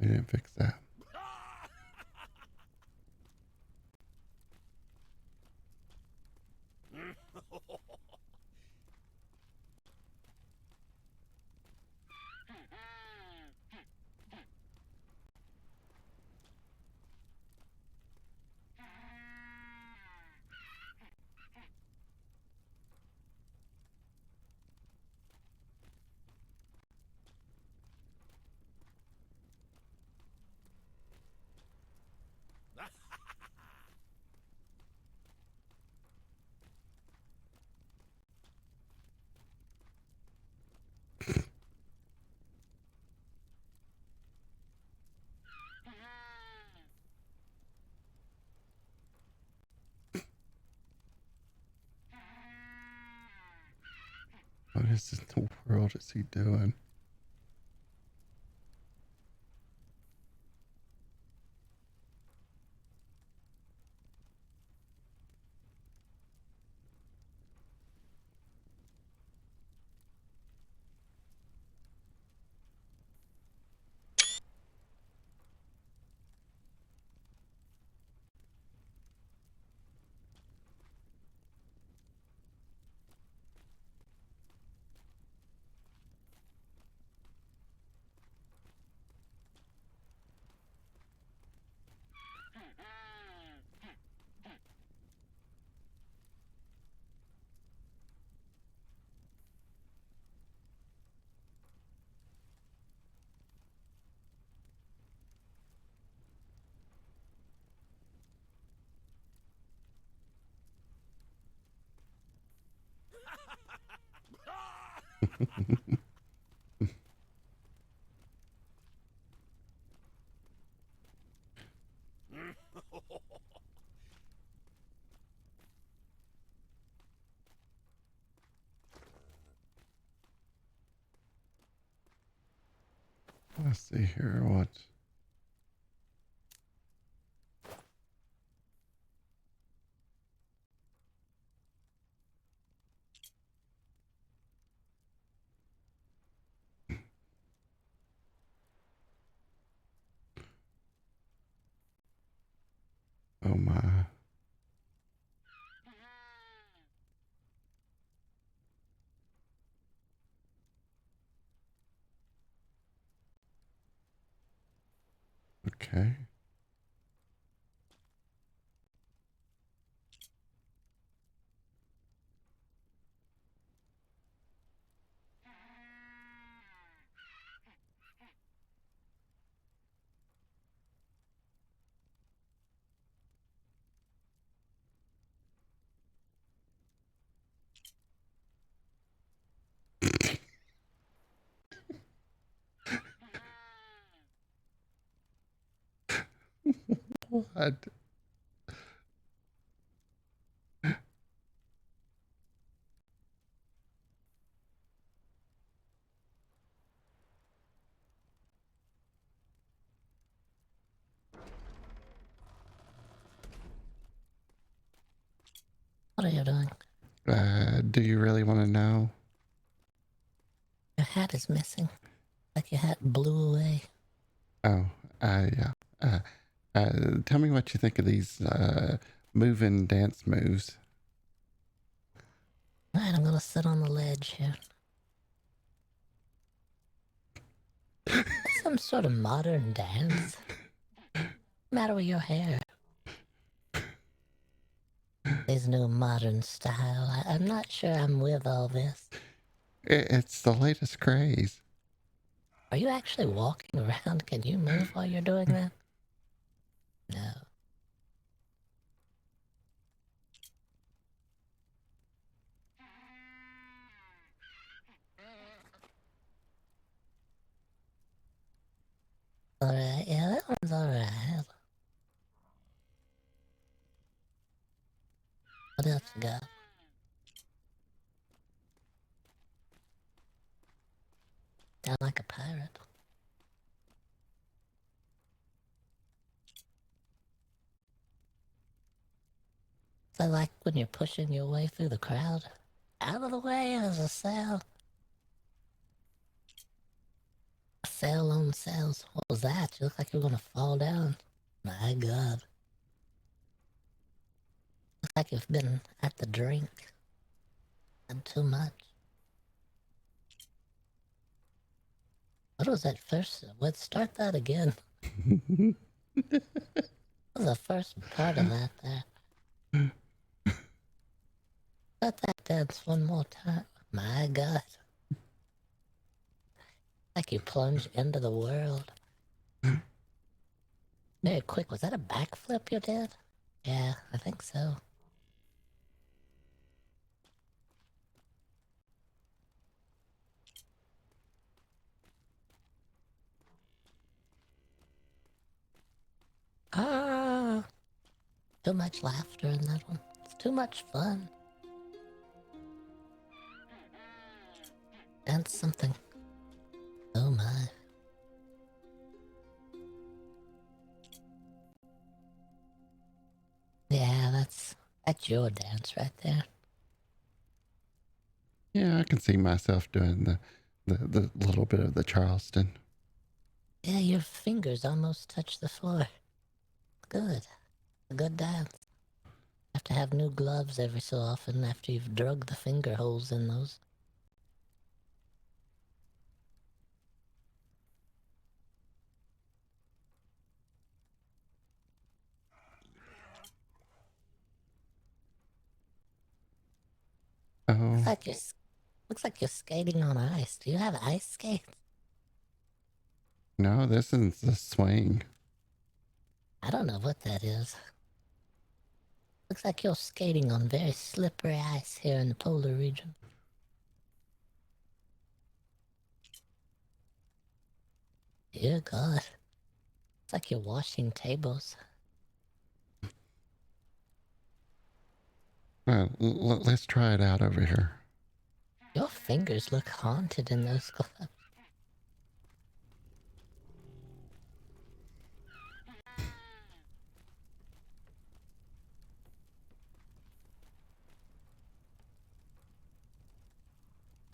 We didn't fix that. What is in the world is he doing? Let's see here. What? Oh my. Okay. What? What are you doing? Do you really want to know? Your hat is missing. Like your hat blew away. Oh, yeah. Tell me what you think of these moving dance moves. Alright, I'm gonna sit on the ledge here. That's some sort of modern dance. What's the matter with your hair? This new modern style. I'm not sure I'm with all this. It's the latest craze. Are you actually walking around? Can you move while you're doing that? No. Alright, yeah, that one's alright. What else you got? Sound like a pirate. So like when you're pushing your way through the crowd. Out of the way, there's a sail. Cell on cells. What was that? You look like you were gonna fall down. My God. Looks like you've been at the drink. Had too much. What was that first? Let's start that again. What was the first part of that there? Let that dance one more time. My God. Like you plunge into the world. Very quick. Was that a backflip you did? Yeah, I think so. Ah! Too much laughter in that one. It's too much fun. Dance something. Oh my. Yeah, that's your dance right there. Yeah, I can see myself doing the little bit of the Charleston. Yeah, your fingers almost touch the floor. Good. A good dance. Have to have new gloves every so often after you've drug the finger holes in those. Oh, Looks like you're skating on ice. Do you have ice skates? no, this is the swing. I don't know what that is. Looks like you're skating on very slippery ice here in the polar region. Dear God. It's like you're washing tables. Let's try it out over here. Your fingers look haunted in those gloves.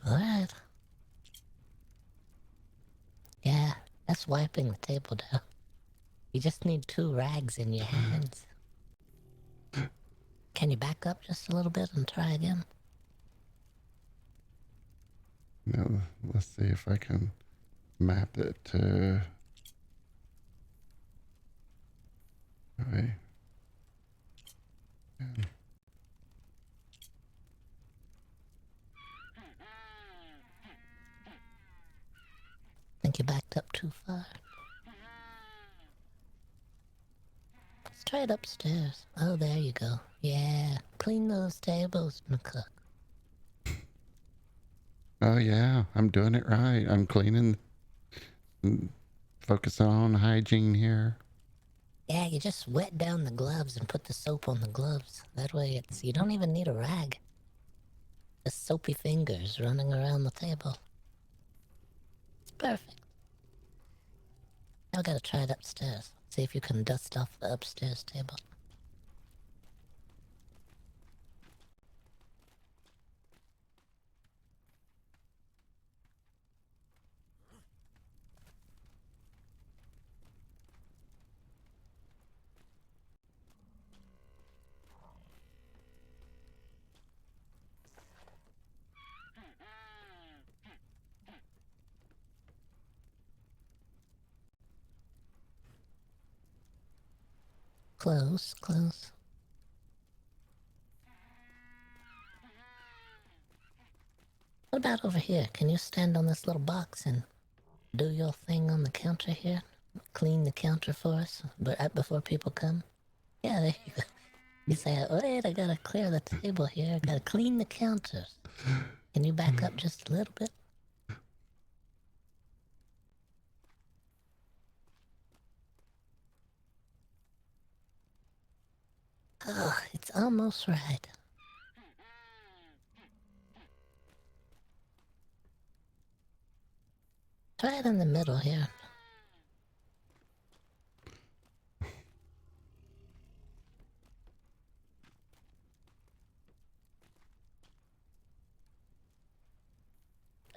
Alright. Yeah, that's wiping the table down. You just need 2 rags in your hands. Can you back up just a little bit and try again? Now, let's see if I can map it to. Okay. Think you backed up too far. Let's try it upstairs. Oh, there you go. Yeah, clean those tables, Macook. Oh yeah, I'm doing it right. I'm cleaning, focusing on hygiene here. Yeah, you just wet down the gloves and put the soap on the gloves. That way you don't even need a rag. Just soapy fingers running around the table. It's perfect. Now I gotta try it upstairs. See if you can dust off the upstairs table. Close, close. What about over here? Can you stand on this little box and do your thing on the counter here? Clean the counter for us, but right before people come? Yeah, there you go. You say, wait, I gotta clear the table here. I gotta clean the counters. Can you back up just a little bit? Oh, it's almost right. Try it in the middle here.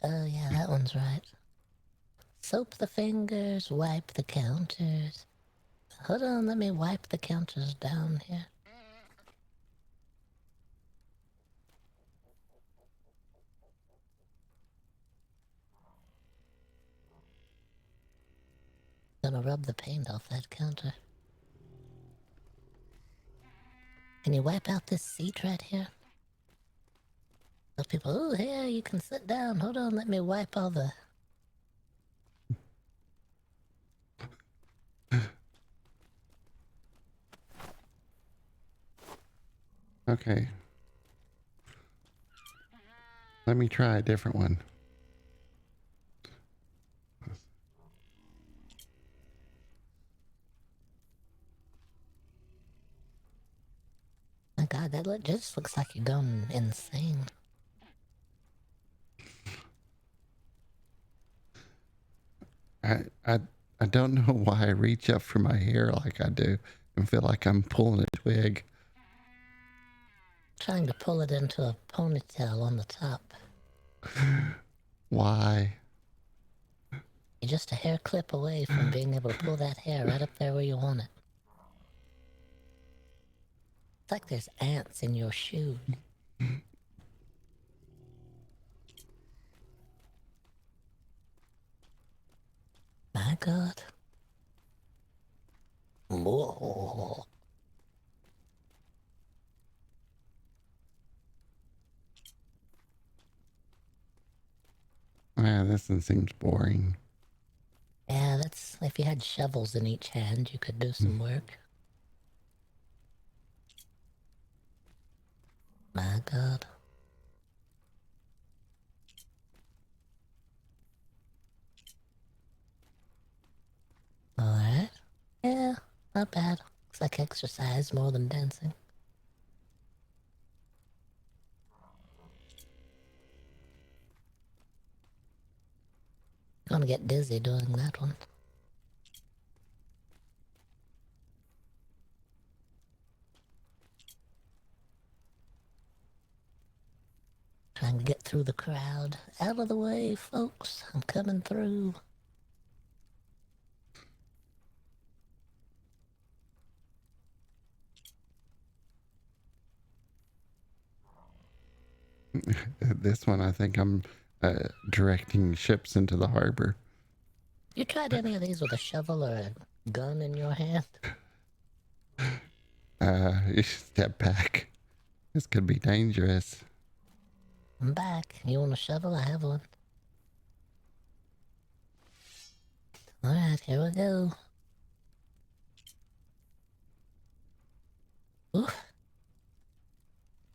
Oh, yeah, that one's right. Soap the fingers, wipe the counters. Hold on, let me wipe the counters down here. Gonna rub the paint off that counter. Can you wipe out this seat right here? Tell people, oh, here, you can sit down. Hold on, let me wipe all the... Okay. Let me try a different one. My God, that just looks like you're going insane. I don't know why I reach up for my hair like I do and feel like I'm pulling a twig. Trying to pull it into a ponytail on the top. Why? You're just a hair clip away from being able to pull that hair right up there where you want it. It's like there's ants in your shoe. My God. Whoa. This one seems boring. Yeah, that's... If you had shovels in each hand, you could do some work. My God. Alright. Yeah, not bad. Looks like exercise more than dancing. Gonna get dizzy doing that one. Trying to get through the crowd. Out of the way, folks. I'm coming through. This one, I think I'm directing ships into the harbor. You tried any of these with a shovel or a gun in your hand? You should step back. This could be dangerous. I'm back. You want a shovel? I have one. Alright, here we go. Oof.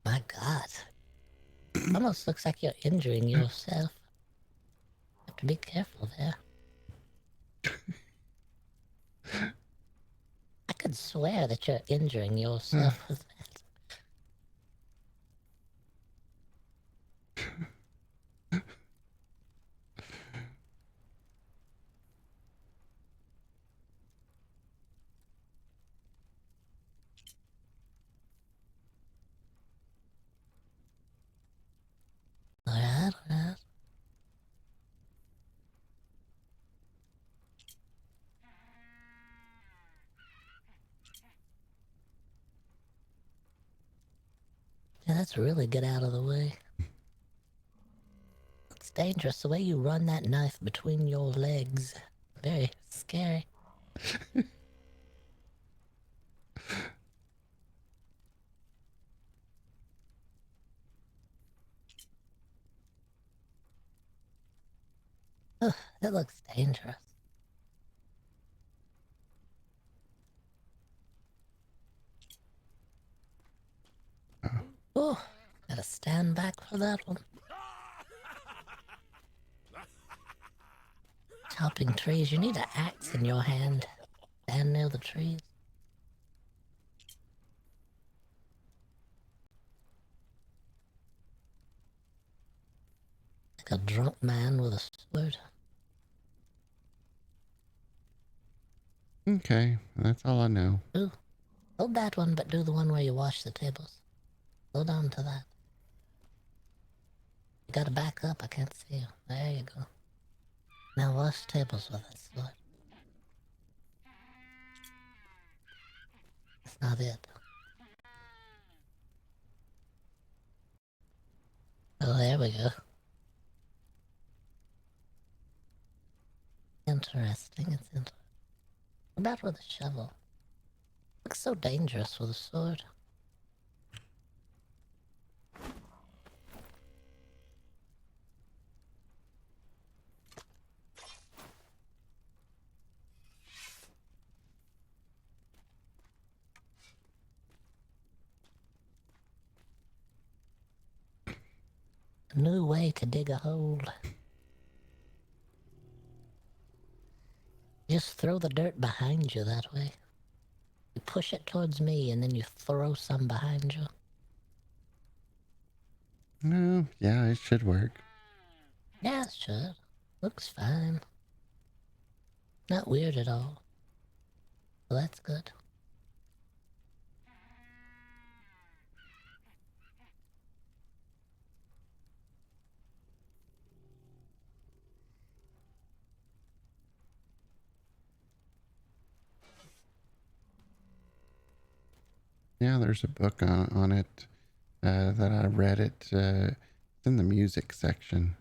My God. Almost looks like you're injuring yourself. Have to be careful there. I could swear that you're injuring yourself with that. Alright, alright. Yeah, that's really get out of the way. It's dangerous the way you run that knife between your legs. Very scary. Ugh, that looks dangerous. Oh, gotta stand back for that one. Chopping trees, you need an axe in your hand. Stand near the trees. Like a drunk man with a sword. Okay, that's all I know. Ooh, hold that one, but do the one where you wash the tables. Hold on to that. You gotta back up, I can't see you. There you go. Now wash tables with this sword. That's not it. Oh, there we go. Interesting, it's interesting. What about with a shovel? Looks so dangerous with a sword. A new way to dig a hole. Just throw the dirt behind you that way. You push it towards me and then you throw some behind you. No, yeah, it should work. Yeah, it should. Looks fine. Not weird at all. Well, that's good. Yeah, there's a book on it that I read it. It's in the music section.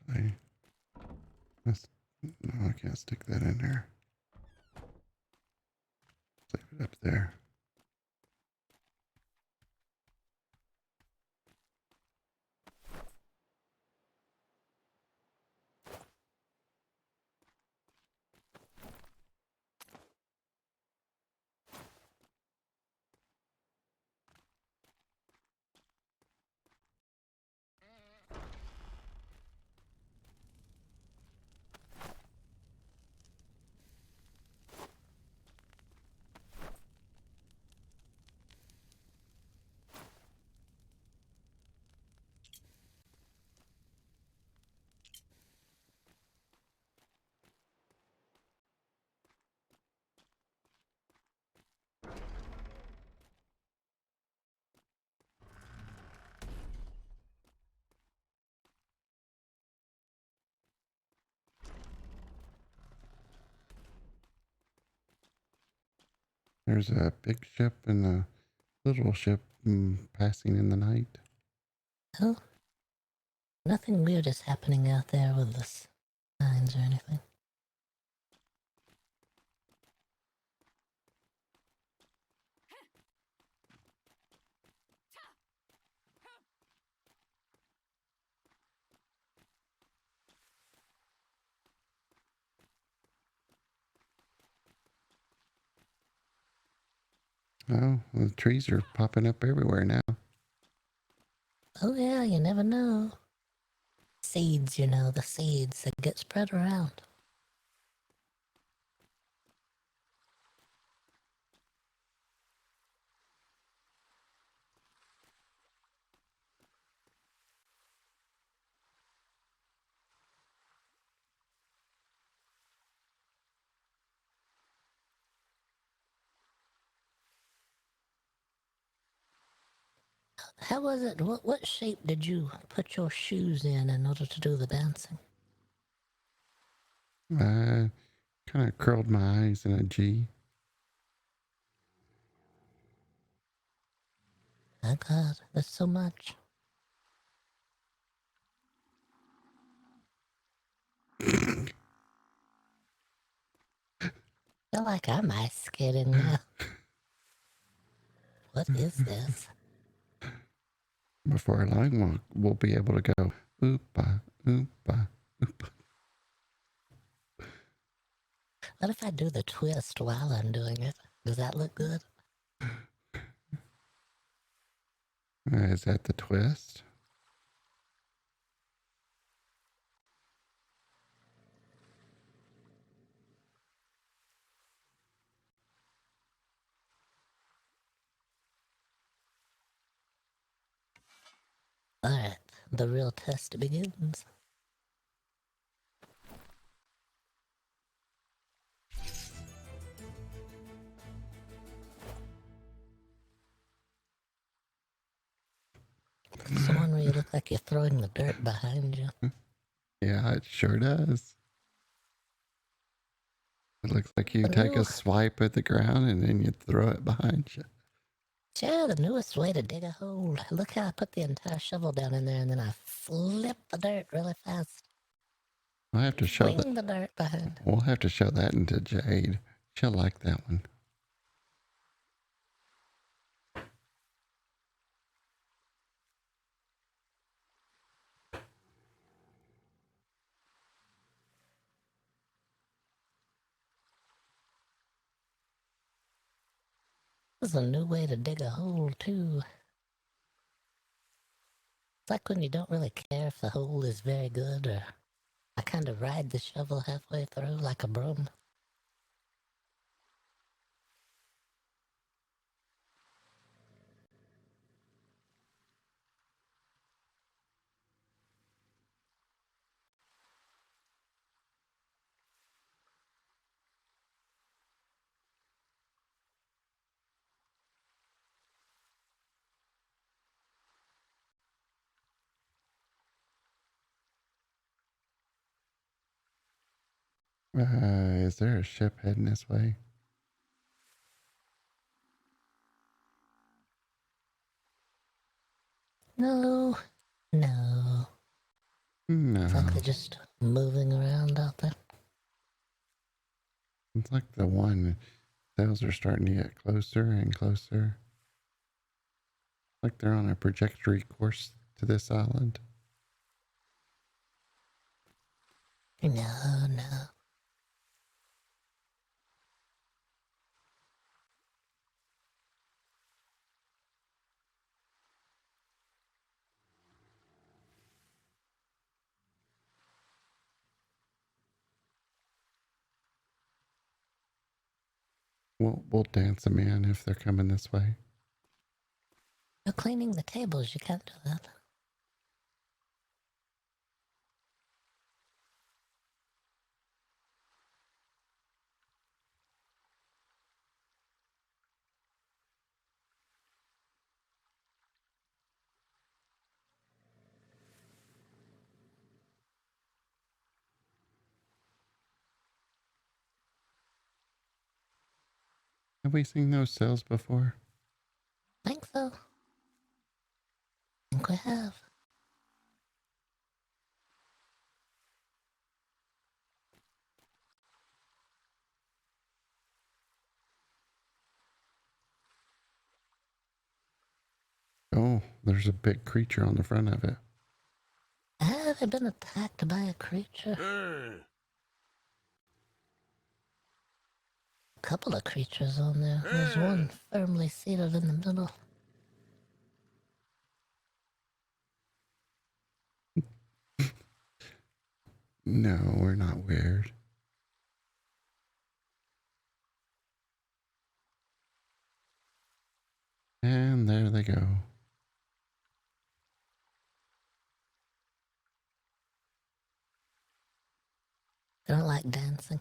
Actually, no, I can't stick that in there. Leave it up there. There's a big ship and a little ship passing in the night. Oh, nothing weird is happening out there with the signs or anything. Oh, the trees are popping up everywhere now. Oh yeah, you never know. Seeds, you know, the seeds that get spread around. How was it? What shape did you put your shoes in order to do the dancing? I kind of curled my eyes in a G. My God, there's so much. Feel like I'm ice skating now. What is this? Before long, we'll be able to go oopa, oopa, oopa. What if I do the twist while I'm doing it? Does that look good? Is that the twist? Alright, the real test begins. It's the one where you look like you're throwing the dirt behind you. Yeah, it sure does. It looks like you The take a new, swipe at the ground and then you throw it behind you. yeah, the newest way to dig a hole. Look how I put the entire shovel down in there and then I flip the dirt really fast. We'll have to show that. Fling the dirt behind. We'll have to show that into Jade. She'll like that one. This is a new way to dig a hole, too. It's like when you don't really care if the hole is very good, or I kind of ride the shovel halfway through like a broom. Is there a ship heading this way? No, no. No. It's like they're just moving around out there. It's like the one. Sails are starting to get closer and closer. Like they're on a trajectory course to this island. No, no. We'll dance them in if they're coming this way. You're cleaning the tables, you can't do that. Have we seen those cells before? Think so. Think we have. Oh, there's a big creature on the front of it. Have they been attacked by a creature? A couple of creatures on there. There's one firmly seated in the middle. No, we're not weird. And there they go. They don't like dancing.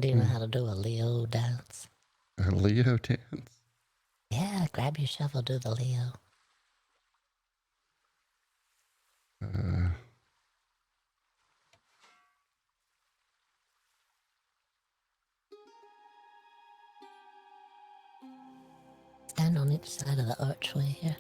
Do you know how to do a Leo dance? A Leo dance. Yeah, grab your shovel, do the Leo. Uh, Stand on each side of the archway here.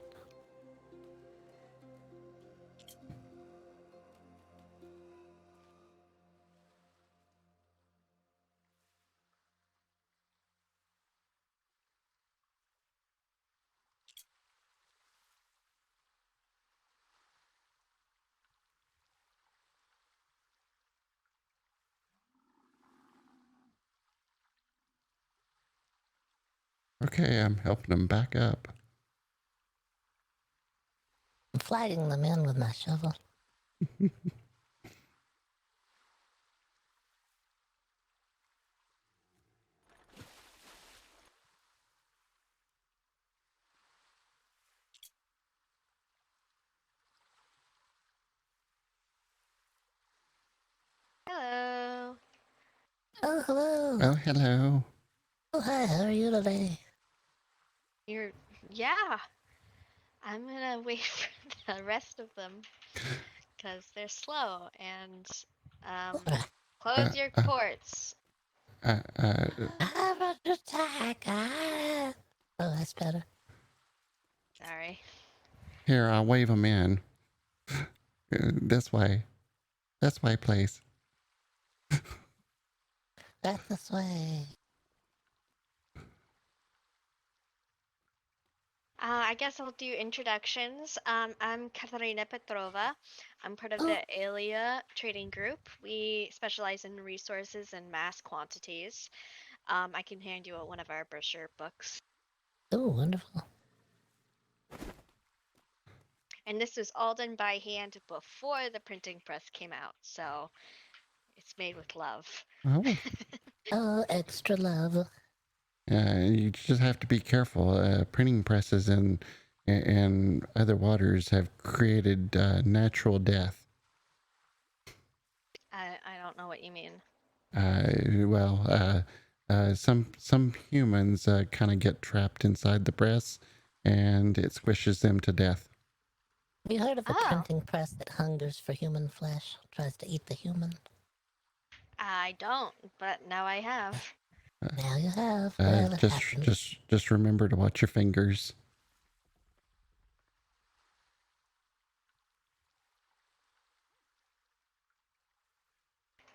okay, I'm helping them back up. I'm flagging them in with my shovel. Hello. Oh, hello. Oh, hello. Oh, hi, how are you today? Yeah. I'm gonna wait for the rest of them because they're slow and Alright. close your uh, ports. uh, I'm under attack. Oh, that's better. Sorry. here, I'll wave them in. This way. This way, please. Back this way. I guess I'll do introductions. I'm Katarina Petrova. I'm part of Oh, the Alia Trading Group. We specialize in resources and mass quantities. I can hand you one of our brochure books. oh, wonderful. And this was all done by hand before the printing press came out, so it's made with love. Oh. Oh, extra love. You just have to be careful. Printing presses and other waters have created natural death. I don't know what you mean. Some humans kind of get trapped inside the press, and it squishes them to death. Have you heard of a Oh. printing press that hungers for human flesh? Tries to eat the human? I don't, but now I have. Now you have. Well, it happens. Just remember to watch your fingers.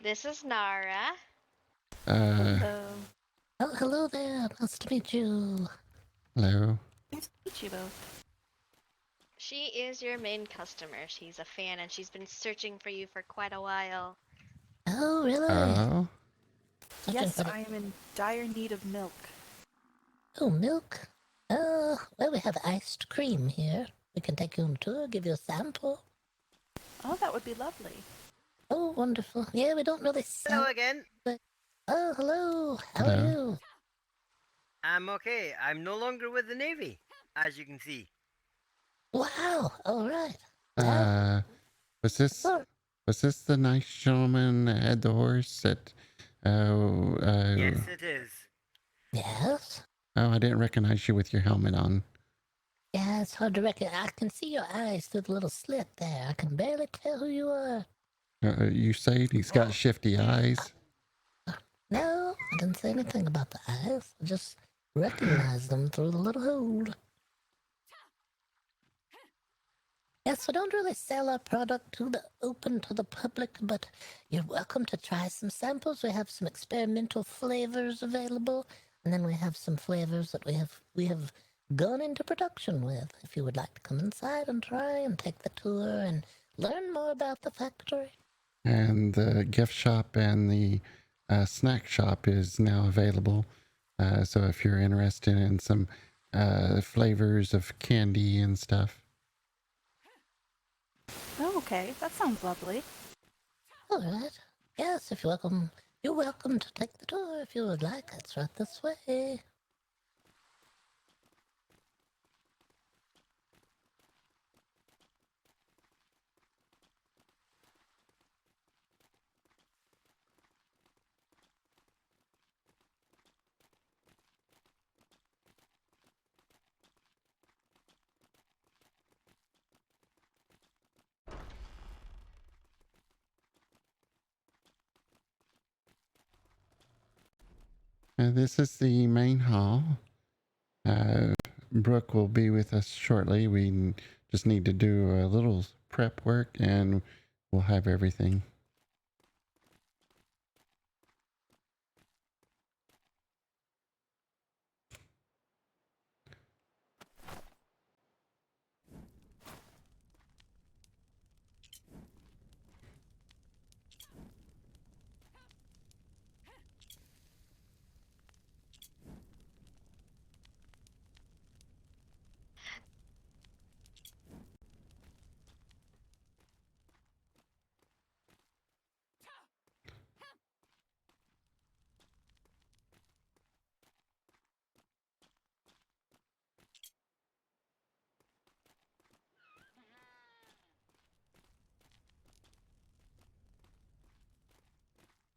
This is Nara. Hello. Oh, hello there. Nice to meet you. Hello. Nice to meet you both. She is your main customer. She's a fan and she's been searching for you for quite a while. Oh, really? Oh. Yes, I am in dire need of milk. Oh, milk? Oh, well, we have iced cream here. We can take you on a tour, give you a sample. Oh, that would be lovely. Oh, wonderful. Yeah, we don't really sell. Hello again. Oh, hello. How Hello. are you? I'm okay. I'm no longer with the Navy, as you can see. Wow. All right. Was this Oh. Was this the nice gentleman that had the horse at, Yes, it is. Yes? oh, I didn't recognize you with your helmet on. Yeah, it's hard to reckon. I can see your eyes through the little slit there. I can barely tell who you are. You say he's got shifty eyes? No, I didn't say anything about the eyes. I just recognized them through the little hole. Yes, we don't really sell our product to the open to the public, but you're welcome to try some samples. We have some experimental flavors available, and then we have some flavors that we have gone into production with. If you would like to come inside and try and take the tour and learn more about the factory. And the gift shop and the snack shop is now available. So if you're interested in some flavors of candy and stuff. Oh, okay. That sounds lovely. All right. Yes, if you're welcome. You're welcome to take the tour if you would like. It's right this way. This is the main hall. Brooke will be with us shortly. We just need to do a little prep work and we'll have everything.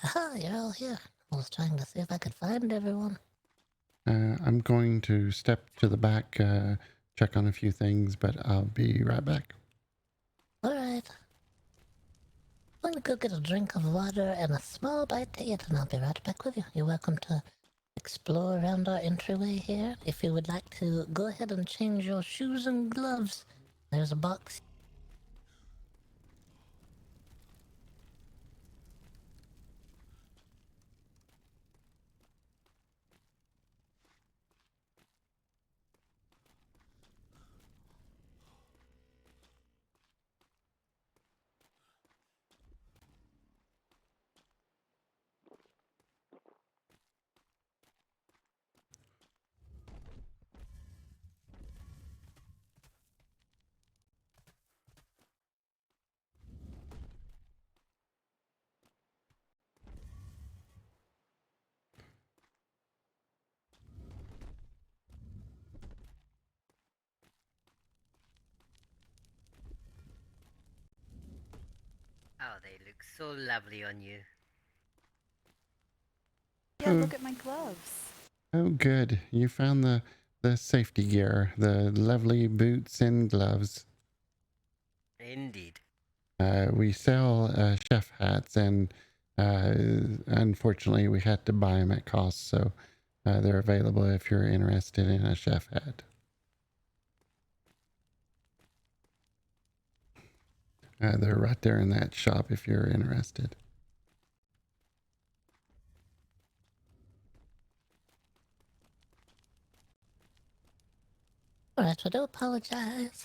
Aha, you're all here. I was trying to see if I could find everyone. I'm going to step to the back, check on a few things, but I'll be right back. All right. I'm gonna go get a drink of water and a small bite to eat, and I'll be right back with you. You're welcome to explore around our entryway here. If you would like to go ahead and change your shoes and gloves, there's a box. Oh, they look so lovely on you. Yeah, look at my gloves. Oh, good. You found the safety gear, the lovely boots and gloves. Indeed. We sell chef hats, and unfortunately, we had to buy them at cost, so they're available if you're interested in a chef hat. They're right there in that shop if you're interested. All right, I do apologize.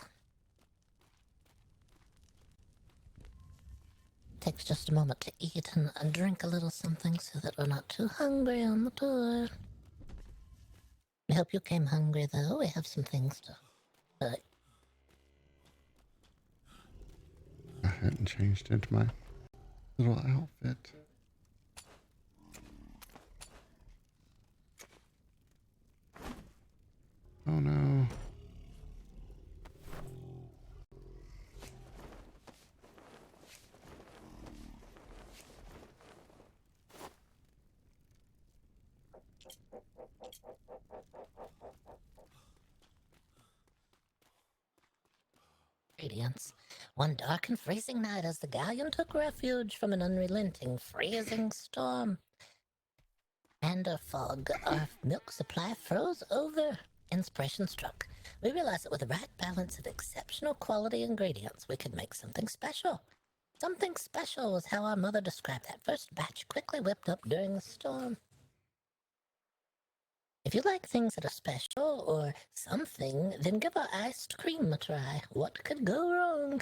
Takes just a moment to eat and drink a little something so that we're not too hungry on the tour. I hope you came hungry, though. We have some things to... I hadn't changed into my little outfit. Oh no. ingredients. One dark and freezing night, as the galleon took refuge from an unrelenting freezing storm and a fog, our milk supply froze over. Inspiration struck. We realized that with the right balance of exceptional quality ingredients, we could make something special. Something special was how our mother described that first batch quickly whipped up during the storm. If you like things that are special or something, then give our iced cream a try. What could go wrong?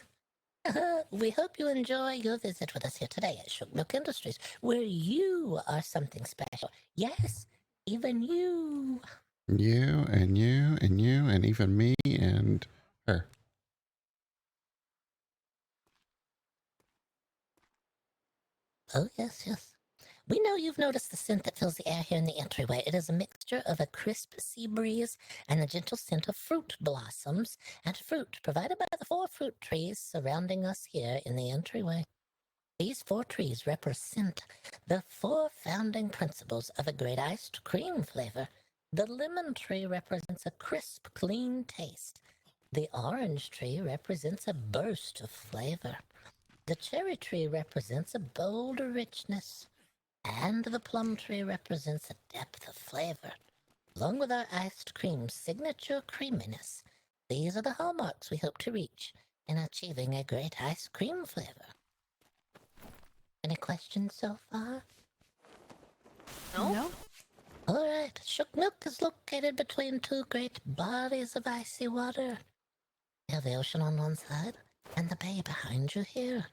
We hope you enjoy your visit with us here today at Shook Milk Industries, where you are something special. Yes, even you. You and you and you and even me and her. Oh, yes, yes. We know you've noticed the scent that fills the air here in the entryway. It is a mixture of a crisp sea breeze and the gentle scent of fruit blossoms and fruit provided by the 4 fruit trees surrounding us here in the entryway. These 4 trees represent the 4 founding principles of a great iced cream flavor. The lemon tree represents a crisp, clean taste. The orange tree represents a burst of flavor. The cherry tree represents a bold richness. And the plum tree represents a depth of flavor. Along with our iced cream's signature creaminess, these are the hallmarks we hope to reach in achieving a great ice cream flavor. Any questions so far? No? All right. Shook Milk is located between 2 great bodies of icy water. You have the ocean on one side and the bay behind you here.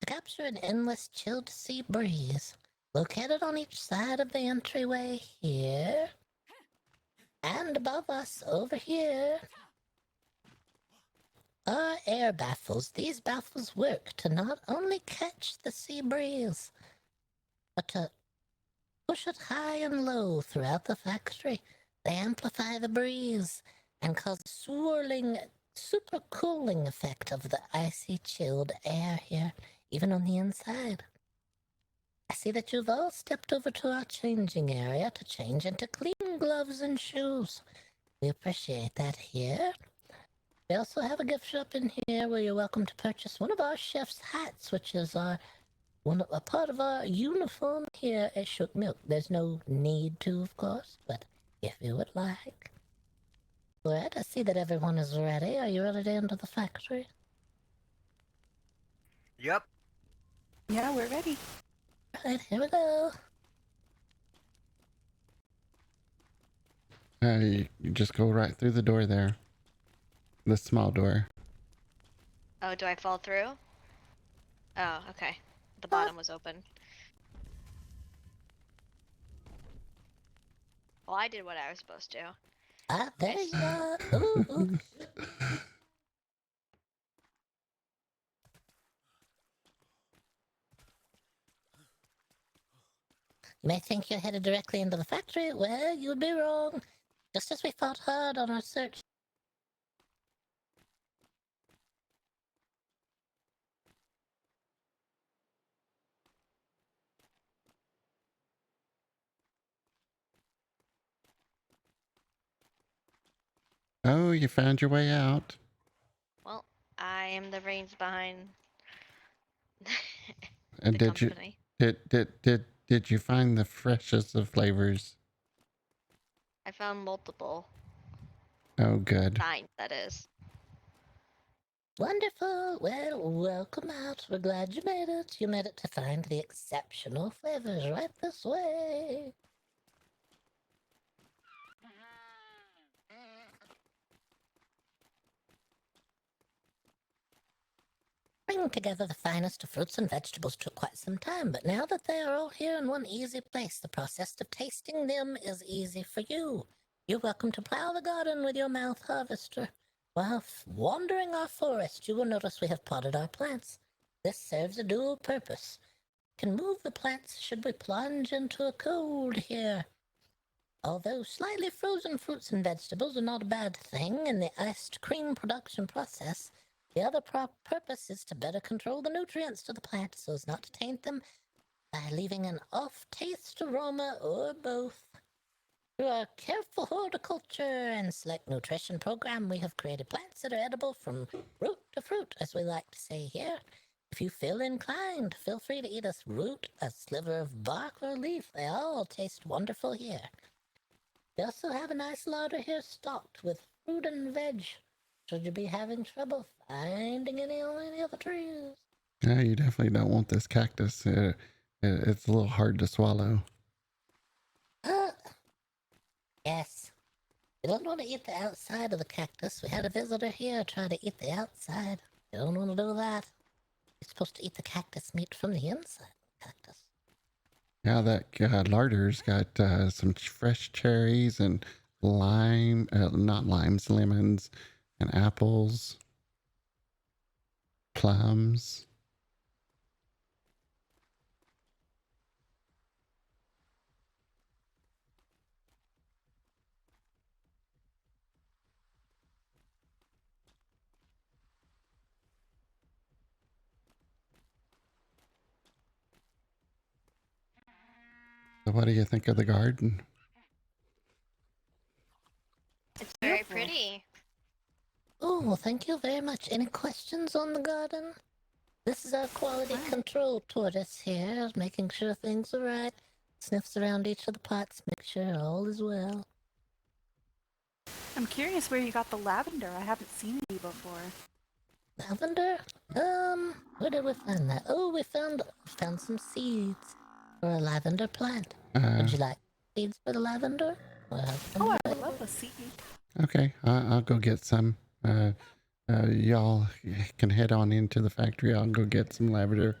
To capture an endless chilled sea breeze, located on each side of the entryway here, and above us over here, are air baffles. These baffles work to not only catch the sea breeze, but to push it high and low throughout the factory. They amplify the breeze and cause a swirling, super cooling effect of the icy chilled air here, even on the inside. I see that you've all stepped over to our changing area to change into clean gloves and shoes. We appreciate that here. We also have a gift shop in here where you're welcome to purchase one of our chef's hats, which is a part of our uniform here at Shook Milk. There's no need to, of course, but if you would like. All right, I see that everyone is ready. Are you ready to enter the factory? Yup. Yeah, we're ready. All right, here we go. You just go right through the door there. The small door. Oh, do I fall through? Oh, okay. The bottom was open. Well, I did what I was supposed to. Ah, there you are. Ooh, ooh. You may think you're headed directly into the factory. Well, you'd be wrong. Just as we fought hard on our search. Oh, you found your way out. Well, I am the brains behind And the did company. did you find the freshest of flavors? I found multiple Oh, good. signs, that is. Wonderful. Well, welcome out. We're glad you made it. You made it to find the exceptional flavors right this way. Bringing together the finest of fruits and vegetables took quite some time, but now that they are all here in one easy place, the process of tasting them is easy for you. You're welcome to plow the garden with your mouth harvester. While wandering our forest, you will notice we have potted our plants. This serves a dual purpose. Can move the plants should we plunge into a cold here. Although slightly frozen fruits and vegetables are not a bad thing in the iced cream production process, the other purpose is to better control the nutrients to the plant so as not to taint them by leaving an off-taste aroma or both. Through our careful horticulture and select nutrition program, we have created plants that are edible from root to fruit, as we like to say here. If you feel inclined, feel free to eat a root, a sliver of bark, or a leaf. They all taste wonderful here. We also have a nice larder here stocked with fruit and veg. Should you be having trouble finding any on any of the trees? Yeah, you definitely don't want this cactus. It's a little hard to swallow. Yes. You don't want to eat the outside of the cactus. We had a visitor here try to eat the outside. You don't want to do that. You're supposed to eat the cactus meat from the inside of the cactus. Yeah, that larder's got some fresh cherries and lime, not limes, lemons, and apples, plums. So what do you think of the garden? It's very Beautiful. pretty. Oh, well, thank you very much. Any questions on the garden? This is our quality control tortoise here, making sure things are right. Sniffs around each of the pots, make sure all is well. I'm curious where you got the lavender. I haven't seen any before. Lavender? Where did we find that? Oh, we found some seeds for a lavender plant. Would you like seeds for the lavender? Oh, I would love a seed. Okay, I'll go get some. Y'all can head on into the factory. I'll go get some lavender.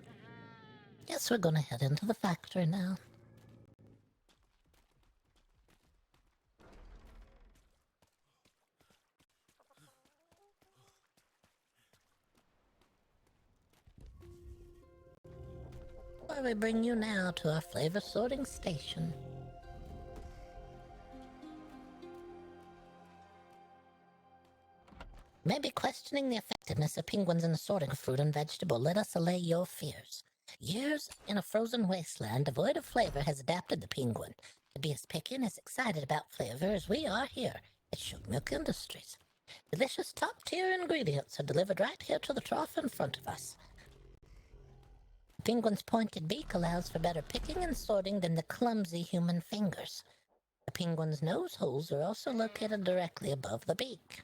Yes, we're gonna head into the factory now. Where we bring you now to our flavor sorting station. Maybe questioning the effectiveness of penguins in the sorting of fruit and vegetable. Let us allay your fears. Years in a frozen wasteland devoid of flavor has adapted the penguin to be as picky and as excited about flavor as we are here at Sugar Milk Industries. Delicious top-tier ingredients are delivered right here to the trough in front of us. The penguin's pointed beak allows for better picking and sorting than the clumsy human fingers. The penguin's nose holes are also located directly above the beak.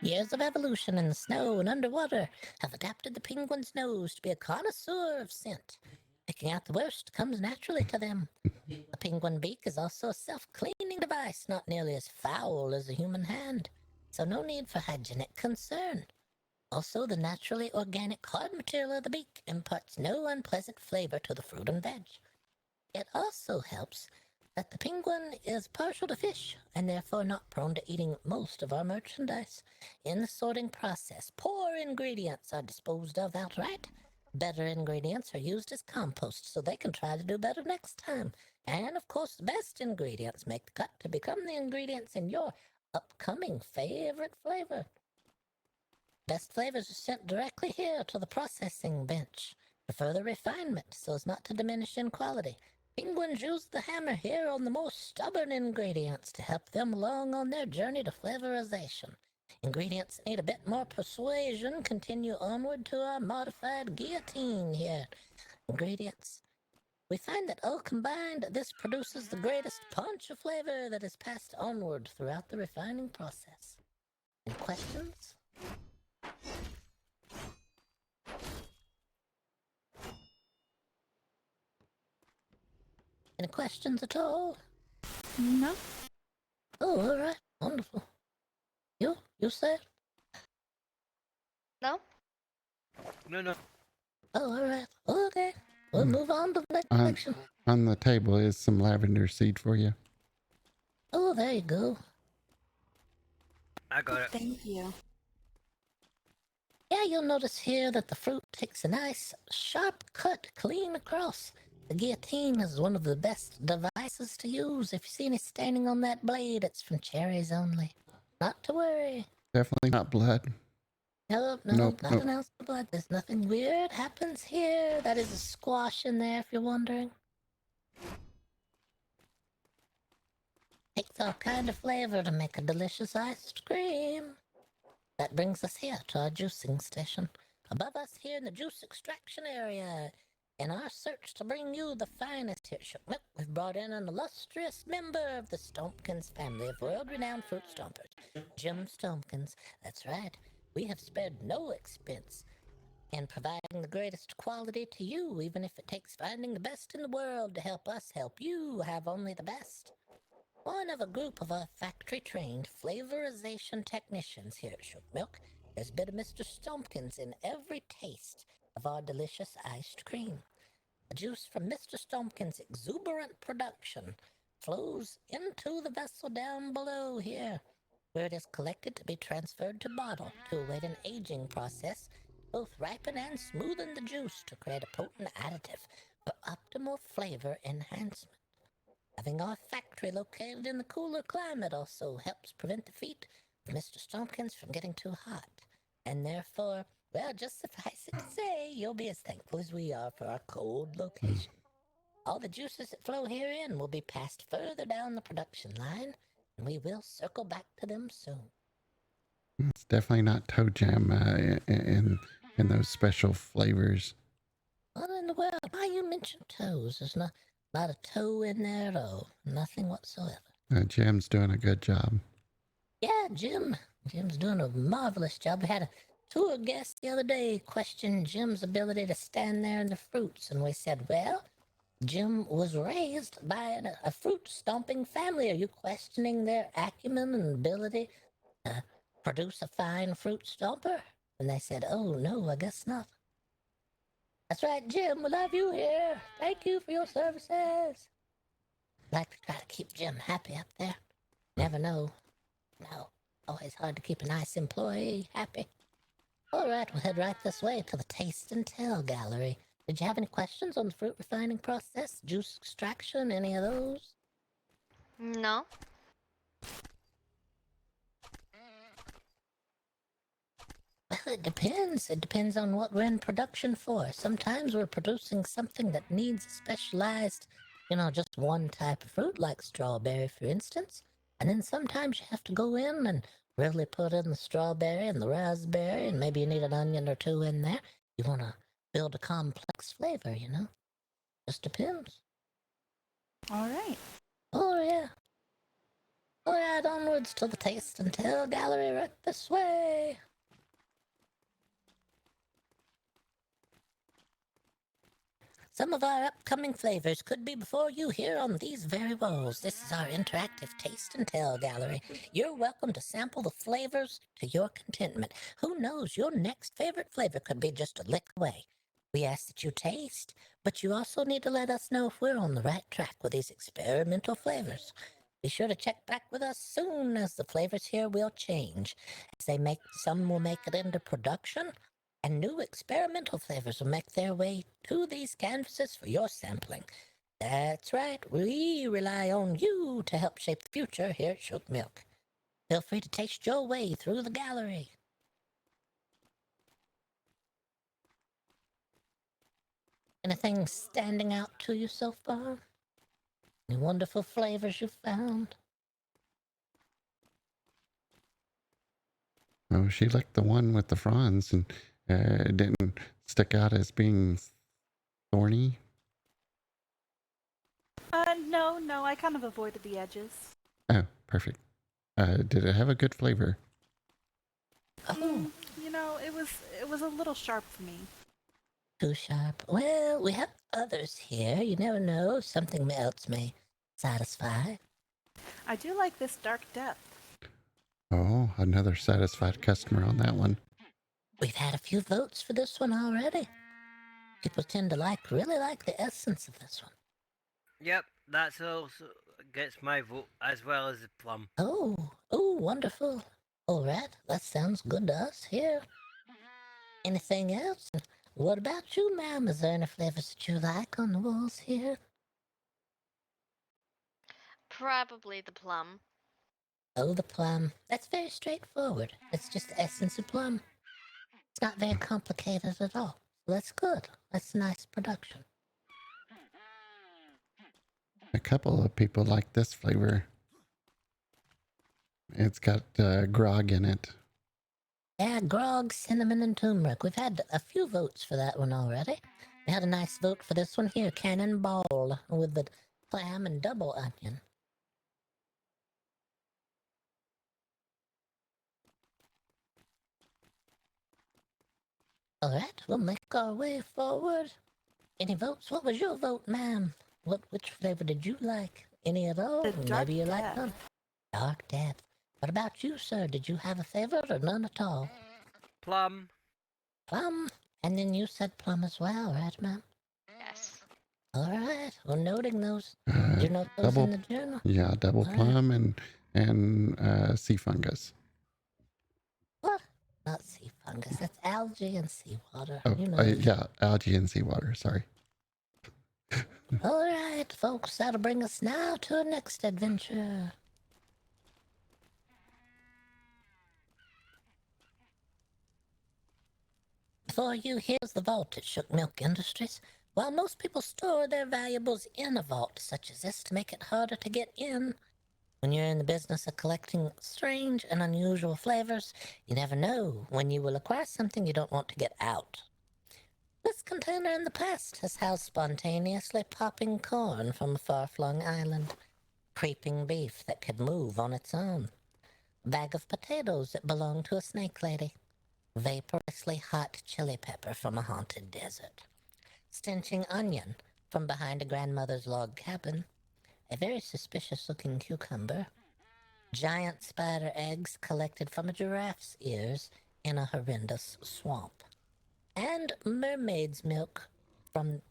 Years of evolution in the snow and underwater have adapted the penguin's nose to be a connoisseur of scent. Picking out the worst comes naturally to them. The penguin beak is also a self-cleaning device, not nearly as foul as a human hand, so no need for hygienic concern. Also, the naturally organic hard material of the beak imparts no unpleasant flavor to the fruit and veg. It also helps that the penguin is partial to fish and therefore not prone to eating most of our merchandise. In the sorting process, poor ingredients are disposed of outright. Better ingredients are used as compost so they can try to do better next time. And of course, the best ingredients make the cut to become the ingredients in your upcoming favorite flavor. Best flavors are sent directly here to the processing bench for further refinement so as not to diminish in quality. Penguins use the hammer here on the most stubborn ingredients to help them along on their journey to flavorization. Ingredients that need a bit more persuasion continue onward to our modified guillotine here. Ingredients. We find that all combined, this produces the greatest punch of flavor that is passed onward throughout the refining process. Any questions? Any questions at all? No. Oh, all right. Wonderful. You sir? No? No. Oh, all right. Okay. We'll move on to the next section. On the table is some lavender seed for you. Oh, there you go. I got it. Thank you. Yeah, you'll notice here that the fruit takes a nice, sharp cut clean across. The guillotine is one of the best devices to use. If you see any staining on that blade, it's from cherries only. Not to worry. Definitely not blood. Nope, Nope. nothing else but blood. There's nothing weird happens here. That is a squash in there, if you're wondering. Takes all kind of flavor to make a delicious ice cream. That brings us here to our juicing station. Above us here in the juice extraction area. In our search to bring you the finest here at Shook Milk, we've brought in an illustrious member of the Stompkins family of world-renowned fruit stompers, Jim Stompkins. That's right. We have spared no expense in providing the greatest quality to you, even if it takes finding the best in the world to help us help you have only the best. One of a group of our factory-trained flavorization technicians here at Shook Milk has been a Mr. Stompkins in every taste of our delicious iced cream. The juice from Mr. Stompkins' exuberant production flows into the vessel down below here, where it is collected to be transferred to bottle to await an aging process, both ripen and smoothen the juice to create a potent additive for optimal flavor enhancement. Having our factory located in the cooler climate also helps prevent the feet of Mr. Stompkins from getting too hot, and therefore, well, just suffice it to say, you'll be as thankful as we are for our cold location. All the juices that flow herein will be passed further down the production line, and we will circle back to them soon. It's definitely not toe jam in those special flavors. What in the world? Why you mention toes? There's not a toe in there at all. Nothing whatsoever. Jam's doing a good job. Yeah, Jim's doing a marvelous job. We had a tour guest the other day question Jim's ability to stand there in the fruits, and we said, well, Jim was raised by a fruit stomping family. Are you questioning their acumen and ability to produce a fine fruit stomper? And they said, oh, no, I guess not. That's right, Jim. We love you here. Thank you for your services. Like to try to keep Jim happy up there. Never know. No, always hard to keep a nice employee happy. All right, we'll head right this way to the Taste and Tell Gallery. Did you have any questions on the fruit refining process, juice extraction, any of those? No. Well, it depends. It depends on what we're in production for. Sometimes we're producing something that needs a specialized, just one type of fruit, like strawberry, for instance. And then sometimes you have to go in and really put in the strawberry and the raspberry, and maybe you need an onion or two in there. You want to build a complex flavor, Just depends. All right. Oh, yeah. All right, onwards to the Taste and Tell Gallery right this way. Some of our upcoming flavors could be before you here on these very walls. This is our interactive Taste and Tell Gallery. You're welcome to sample the flavors to your contentment. Who knows, your next favorite flavor could be just a lick away. We ask that you taste, but you also need to let us know if we're on the right track with these experimental flavors. Be sure to check back with us soon, as the flavors here will change. Some will make it into production, and new experimental flavors will make their way to these canvases for your sampling. That's right, we rely on you to help shape the future here at Shook Milk. Feel free to taste your way through the gallery. Anything standing out to you so far? Any wonderful flavors you found? Oh, she liked the one with the fronds, and it didn't stick out as being thorny. No, I kind of avoided the edges. Oh, perfect. Did it have a good flavor? Oh, It was a little sharp for me. too sharp. Well, we have others here. You never know. Something else may satisfy. I do like this dark depth. Oh, another satisfied customer on that one. We've had a few votes for this one already. People tend to really like the essence of this one. Yep, that's also gets my vote as well as the plum. Oh, wonderful. All right, that sounds good to us here. Anything else? What about you, ma'am? Is there any flavors that you like on the walls here? Probably the plum. Oh, the plum. That's very straightforward. It's just the essence of plum. It's not very complicated at all. That's good. That's nice production. A couple of people like this flavor. It's got grog in it. Yeah, grog, cinnamon, and turmeric. We've had a few votes for that one already. We had a nice vote for this one here, cannonball, with the clam and double onion. All right, we'll make our way forward. Any votes? What was your vote, ma'am? Which flavor did you like? Any at all? The dark Maybe you like depth. none. Dark depth. What about you, sir? Did you have a favorite or none at all? Plum. Plum. And then you said plum as well, right, ma'am? Yes. All right. We're noting those. Uh, Did you note those double, in the journal? yeah, double All right. plum and sea fungus. What? Not sea fungus. That's algae and seawater. Oh, You know. yeah, algae and seawater. Sorry. All right, folks. That'll bring us now to our next adventure. Before you, here's the vault at Shook Milk Industries. While most people store their valuables in a vault such as this to make it harder to get in, when you're in the business of collecting strange and unusual flavors, you never know when you will acquire something you don't want to get out. This container in the past has housed spontaneously popping corn from a far-flung island, creeping beef that could move on its own, a bag of potatoes that belonged to a snake lady, vaporously hot chili pepper from a haunted desert, stenching onion from behind a grandmother's log cabin, a very suspicious-looking cucumber, giant spider eggs collected from a giraffe's ears in a horrendous swamp, and mermaid's milk from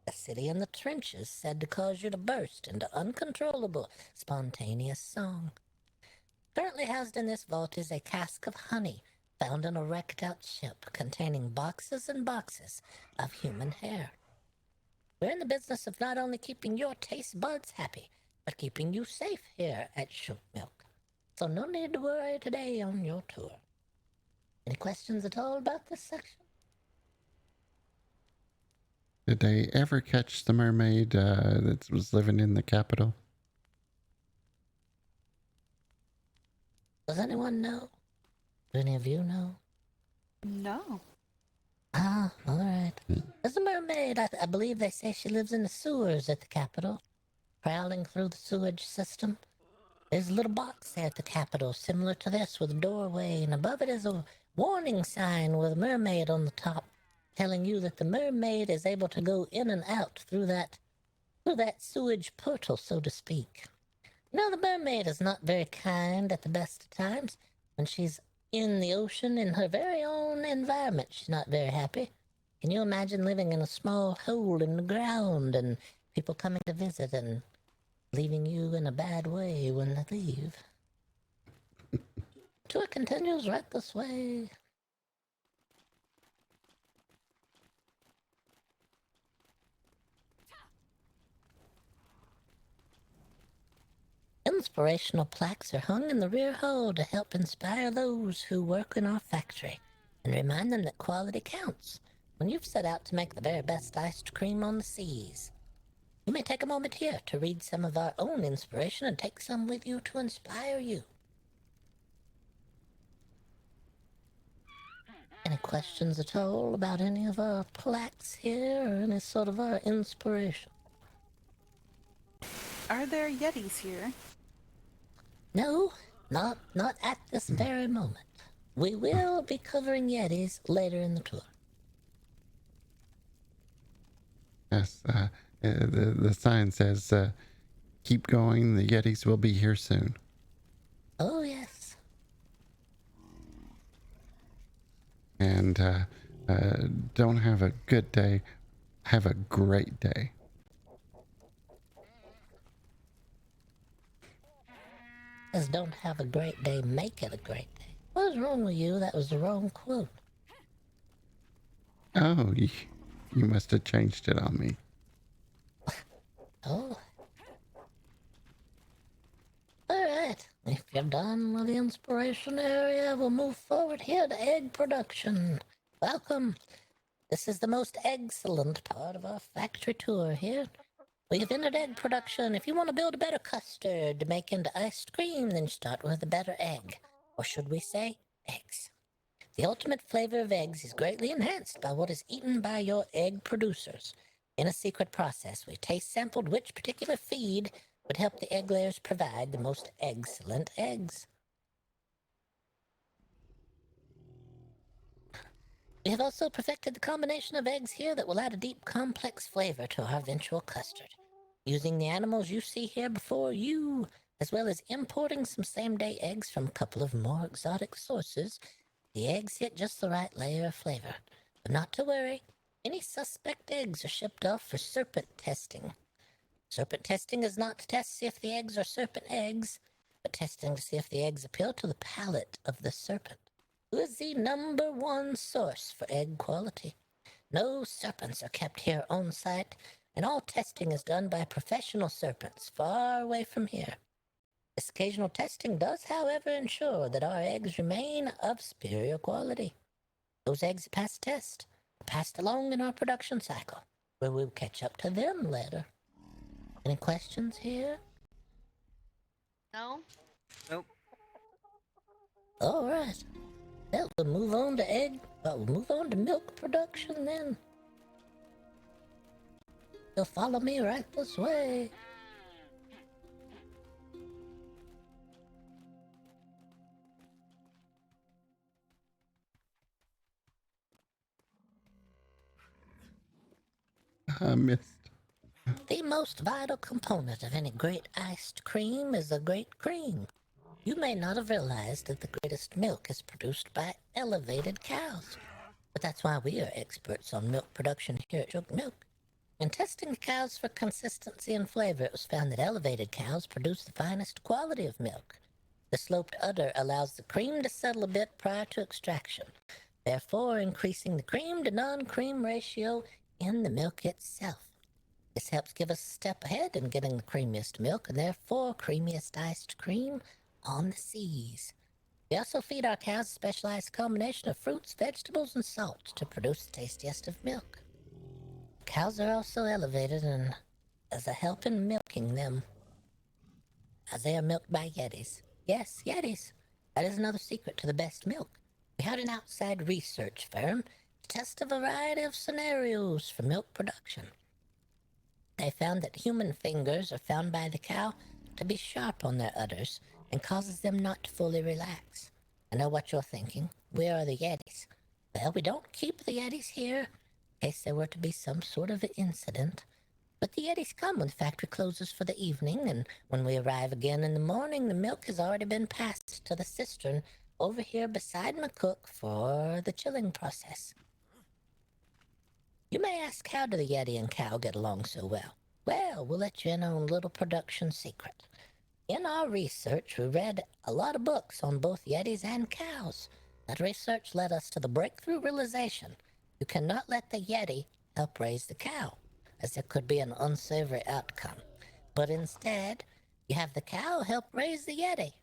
a city in the trenches said to cause you to burst into uncontrollable, spontaneous song. Currently housed in this vault is a cask of honey found on a wrecked-out ship containing boxes and boxes of human hair. We're in the business of not only keeping your taste buds happy, but keeping you safe here at Shook Milk. So no need to worry today on your tour. Any questions at all about this section? Did they ever catch the mermaid that was living in the capital? Does anyone know? Do any of you know? No. Ah, all right. There's a mermaid. I believe they say she lives in the sewers at the Capitol, prowling through the sewage system. There's a little box there at the Capitol, similar to this, with a doorway, and above it is a warning sign with a mermaid on the top, telling you that the mermaid is able to go in and out through that sewage portal, so to speak. You know, the mermaid is not very kind at the best of times. When she's in the ocean, in her very own environment, she's not very happy. Can you imagine living in a small hole in the ground and people coming to visit and leaving you in a bad way when they leave? Tour continues right this way. Inspirational plaques are hung in the rear hall to help inspire those who work in our factory and remind them that quality counts when you've set out to make the very best iced cream on the seas. You may take a moment here to read some of our own inspiration and take some with you to inspire you. Any questions at all about any of our plaques here or any sort of our inspiration? Are there yetis here? No, not at this very moment. We will be covering yetis later in the tour. Yes, the sign says, keep going, the Yetis will be here soon. Oh, yes. And don't have a good day, have a great day. Says don't have a great day, make it a great day. What was wrong with you? That was the wrong quote. Oh, you must have changed it on me. Oh. Alright, if you're done with the inspiration area, we'll move forward here to egg production. Welcome. This is the most excellent part of our factory tour here. We have entered egg production. If you want to build a better custard to make into iced cream, then start with a better egg. Or should we say, eggs. The ultimate flavor of eggs is greatly enhanced by what is eaten by your egg producers. In a secret process, we taste sampled which particular feed would help the egg layers provide the most excellent eggs. We have also perfected the combination of eggs here that will add a deep, complex flavor to our eventual custard. Using the animals you see here before you, as well as importing some same-day eggs from a couple of more exotic sources, the eggs hit just the right layer of flavor. But not to worry, any suspect eggs are shipped off for serpent testing. Serpent testing is not to test to see if the eggs are serpent eggs, but testing to see if the eggs appeal to the palate of the serpent, who is the #1 source for egg quality. No serpents are kept here on site, and all testing is done by professional serpents far away from here. This occasional testing does, however, ensure that our eggs remain of superior quality. Those eggs that pass the test are passed along in our production cycle, where we'll catch up to them later. Any questions here? No? Nope. All right. Well, we'll move on to milk production then. You'll follow me right this way. I missed. The most vital component of any great iced cream is a great cream. You may not have realized that the greatest milk is produced by elevated cows. But that's why we are experts on milk production here at Sugar Milk. In testing the cows for consistency and flavor, it was found that elevated cows produce the finest quality of milk. The sloped udder allows the cream to settle a bit prior to extraction, therefore increasing the cream to non-cream ratio in the milk itself. This helps give us a step ahead in getting the creamiest milk and therefore creamiest iced cream on the seas. We also feed our cows a specialized combination of fruits, vegetables, and salt to produce the tastiest of milk. Cows are also elevated and as a help in milking them, as they are milked by yetis. Yes, yetis. That is another secret to the best milk. We had an outside research firm to test a variety of scenarios for milk production. They found that human fingers are found by the cow to be sharp on their udders and causes them not to fully relax. I know what you're thinking. Where are the yetis? Well, we don't keep the yetis here in case there were to be some sort of incident. But the yetis come when the factory closes for the evening, and when we arrive again in the morning, the milk has already been passed to the cistern over here beside Macook for the chilling process. You may ask, how do the yeti and cow get along so well? Well, we'll let you in on a little production secret. In our research, we read a lot of books on both yetis and cows. That research led us to the breakthrough realization you cannot let the yeti help raise the cow, as there could be an unsavory outcome. But instead, you have the cow help raise the yeti.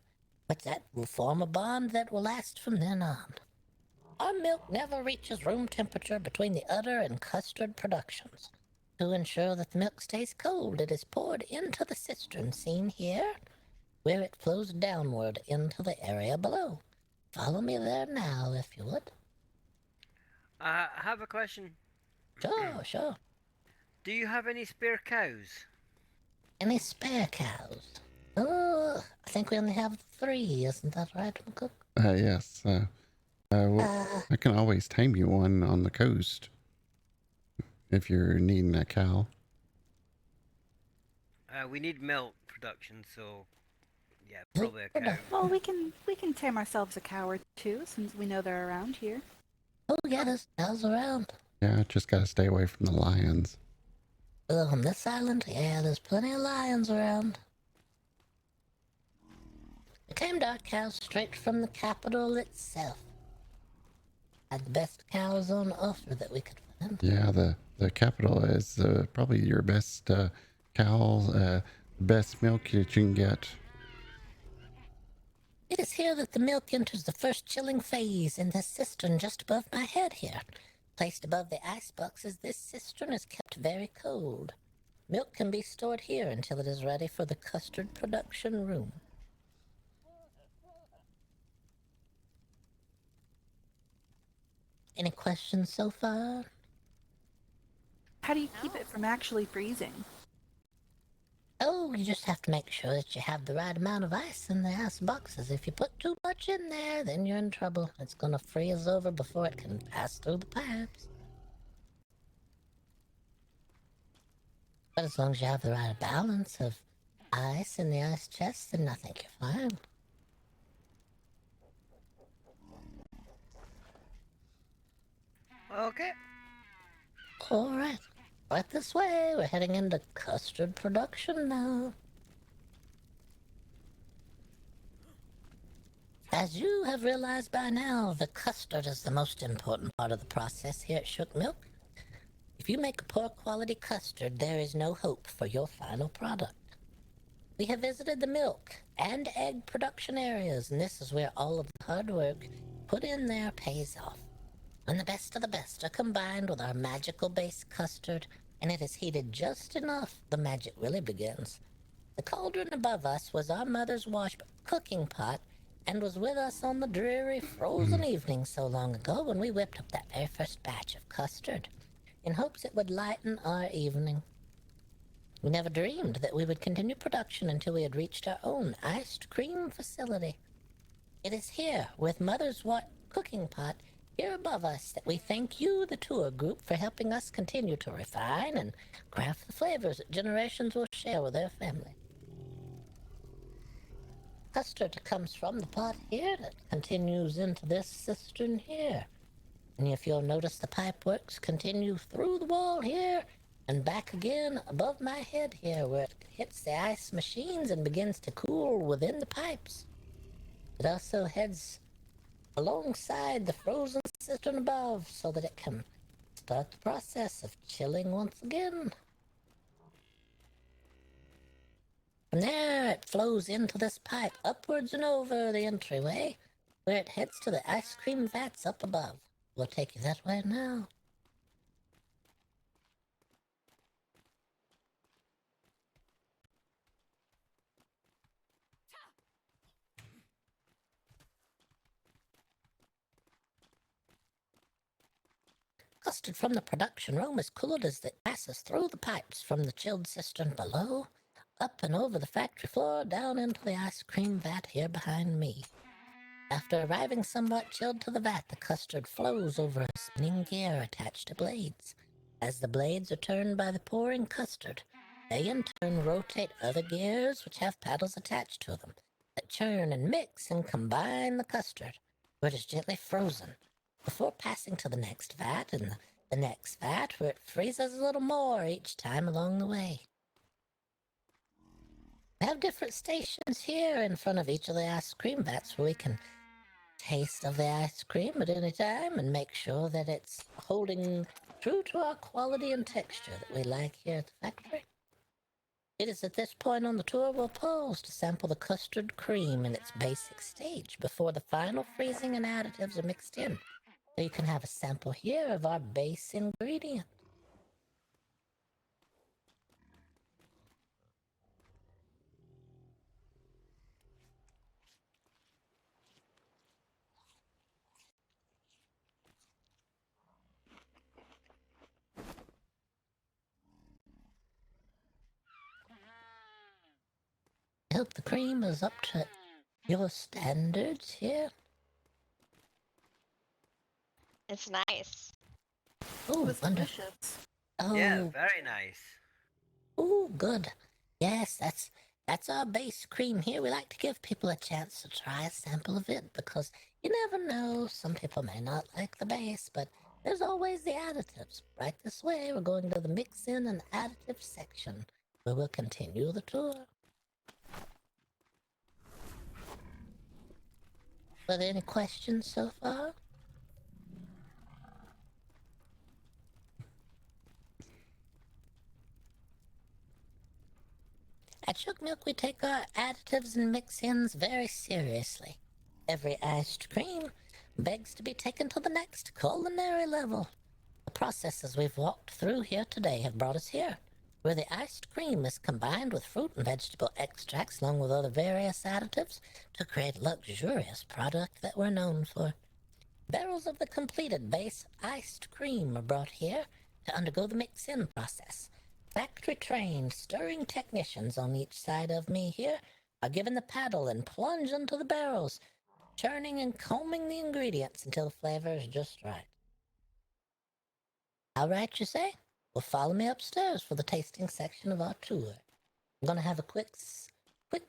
But that will form a bond that will last from then on. Our milk never reaches room temperature between the udder and custard productions. To ensure that the milk stays cold, it is poured into the cistern seen here, where it flows downward into the area below. Follow me there now, if you would. I have a question. Sure. Do you have any spare cows? Any spare cows? Oh, I think we only have 3, isn't that right, Macook? Yes. Well, I can always tame you one on the coast if you're needing a cow. We need milk production, so yeah, probably a cow. Well, we can tame ourselves a cow or two since we know they're around here. Oh, yeah, there's cows around. Yeah, just gotta stay away from the lions. On this island, yeah, there's plenty of lions around. We tamed our cows straight from the capital itself. Had the best cows on offer that we could find. Yeah, the capital is probably your best cow, best milk that you can get. It is here that the milk enters the first chilling phase in the cistern just above my head here. Placed above the ice boxes, this cistern is kept very cold. Milk can be stored here until it is ready for the custard production room. Any questions so far? How do you keep it from actually freezing? Oh, you just have to make sure that you have the right amount of ice in the ice boxes. If you put too much in there, then you're in trouble. It's gonna freeze over before it can pass through the pipes. But as long as you have the right balance of ice in the ice chest, then I think you're fine. Okay. Alright, right this way. We're heading into custard production now. As you have realized by now, the custard is the most important part of the process here at Shook Milk. If you make a poor quality custard, there is no hope for your final product. We have visited the milk and egg production areas, and this is where all of the hard work put in there pays off. When the best of the best are combined with our magical base custard, and it is heated just enough, the magic really begins. The cauldron above us was our mother's wash cooking pot, and was with us on the dreary frozen evening so long ago when we whipped up that very first batch of custard, in hopes it would lighten our evening. We never dreamed that we would continue production until we had reached our own iced cream facility. It is here, with Mother's cooking pot here above us, that we thank you, the tour group, for helping us continue to refine and craft the flavors that generations will share with their family. Custard comes from the pot here that continues into this cistern here. And if you'll notice, the pipe works continue through the wall here and back again above my head here, where it hits the ice machines and begins to cool within the pipes. It also heads alongside the frozen cistern above so that it can start the process of chilling once again. From there, it flows into this pipe, upwards and over the entryway, where it heads to the ice cream vats up above. We'll take you that way now. Custard from the production room is cooled as it passes through the pipes from the chilled cistern below, up and over the factory floor, down into the ice cream vat here behind me. After arriving somewhat chilled to the vat, the custard flows over a spinning gear attached to blades. As the blades are turned by the pouring custard, they in turn rotate other gears which have paddles attached to them that churn and mix and combine the custard, where it is gently frozen, before passing to the next vat and the next vat, where it freezes a little more each time along the way. We have different stations here in front of each of the ice cream vats where we can taste of the ice cream at any time and make sure that it's holding true to our quality and texture that we like here at the factory. It is at this point on the tour we'll pause to sample the custard cream in its basic stage before the final freezing and additives are mixed in. So you can have a sample here of our base ingredient. I hope the cream is up to your standards here. It's nice. Oh, It was wonderful. delicious. Oh, Yeah, very nice. oh, good. Yes, that's our base cream here. We like to give people a chance to try a sample of it because you never know. Some people may not like the base, but there's always the additives. Right this way, we're going to the mix-in and additive section, where we'll continue the tour. Are there any questions so far? At Shook Milk, we take our additives and mix-ins very seriously. Every iced cream begs to be taken to the next culinary level. The processes we've walked through here today have brought us here. where the iced cream is combined with fruit and vegetable extracts along with other various additives to create a luxurious product that we're known for. Barrels of the completed base iced cream are brought here to undergo the mix-in process. Factory-trained stirring technicians on each side of me here are given the paddle and plunge into the barrels, churning and combing the ingredients until the flavor is just right. All right, you say? Well, follow me upstairs for the tasting section of our tour. I'm gonna have a quick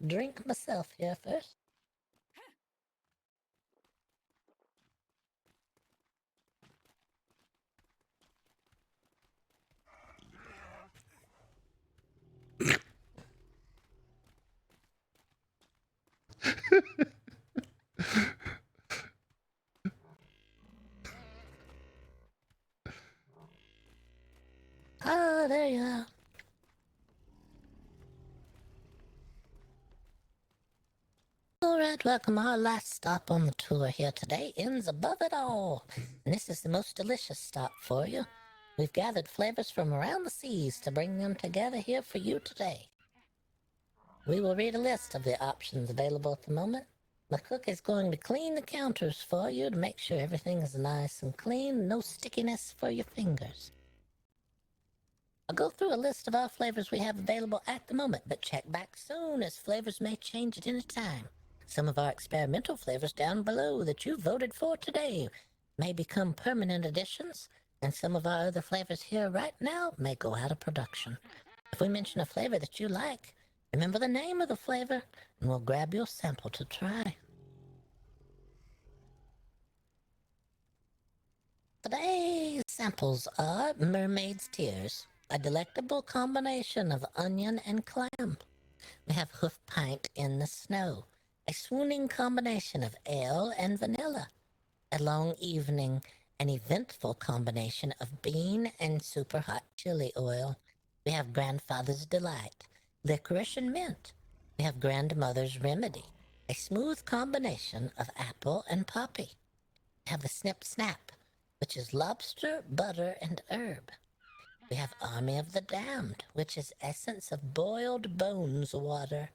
drink myself here first. Ah, there you are. All right, welcome. Our last stop on the tour here today ends above it all. And this is the most delicious stop for you. We've gathered flavors from around the seas to bring them together here for you today. We will read a list of the options available at the moment. Macook is going to clean the counters for you to make sure everything is nice and clean, no stickiness for your fingers. I'll go through a list of all flavors we have available at the moment, but check back soon as flavors may change at any time. Some of our experimental flavors down below that you voted for today may become permanent additions, and some of our other flavors here right now may go out of production. If we mention a flavor that you like, remember the name of the flavor, and we'll grab you a sample to try. Today's samples are Mermaid's Tears, a delectable combination of onion and clam. We have Hoof Pint in the Snow, a swooning combination of ale and vanilla. A Long Evening, an eventful combination of bean and super hot chili oil. We have Grandfather's Delight, licorice and mint. We have Grandmother's Remedy, a smooth combination of apple and poppy. We have the Snip Snap, which is lobster, butter, and herb. We have Army of the Damned, which is essence of boiled bones water.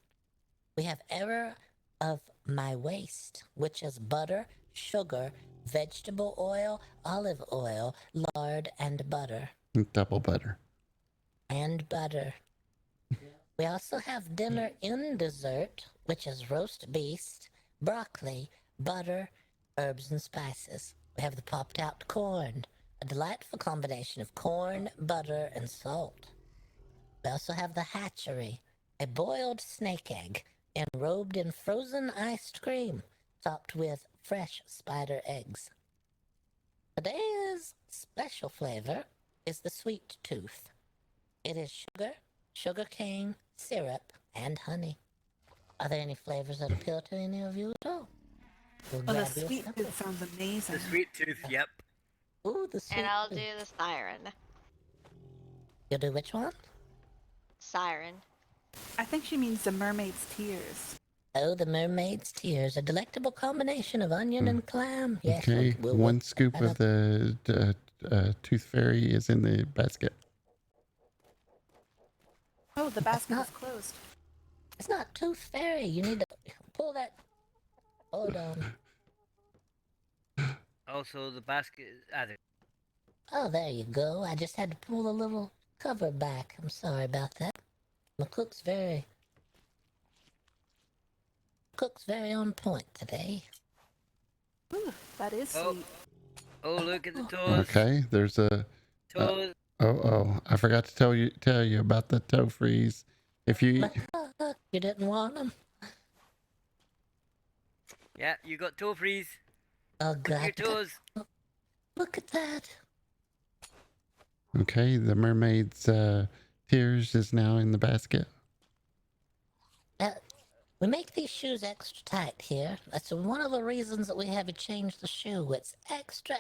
We have Error of My Waste, which is butter, sugar, vegetable oil, olive oil, lard, and butter. Double butter. And butter. We also have Dinner in Dessert, which is roast beef, broccoli, butter, herbs, and spices. We have the Popped Out Corn, a delightful combination of corn, butter, and salt. We also have the Hatchery, a boiled snake egg enrobed in frozen iced cream, topped with fresh spider eggs. Today's special flavor is the Sweet Tooth. It is sugar, sugar cane, syrup, and honey. Are there any flavors that appeal to any of you at all? We'll Oh, the grab you a sweet sample. tooth sounds amazing. The sweet tooth, yep. Ooh, the Sweet And I'll Tooth. do the siren. You'll do which one? Siren. I think she means the mermaid's tears. Oh, the Mermaid's Tears, a delectable combination of onion and clam. Yes, Okay, we'll one look scoop that of up. the Tooth Fairy is in the basket. Oh, the basket not- is closed. It's not Tooth Fairy. You need to pull that. Hold on. Also, the basket is added. Oh, there you go. I just had to pull the little cover back. I'm sorry about that. Macook's very on point today. Ooh, that is Oh. sweet. Oh, look at the toes. Okay, there's a Toes. I forgot to tell you about the toe freeze. If you Macook, you didn't want them? Yeah, you got toe freeze. Oh, Look at your God. toes. Look at that. okay, the mermaid's tears is now in the basket. We make these shoes extra tight here. That's one of the reasons that we have you change the shoe. It's extra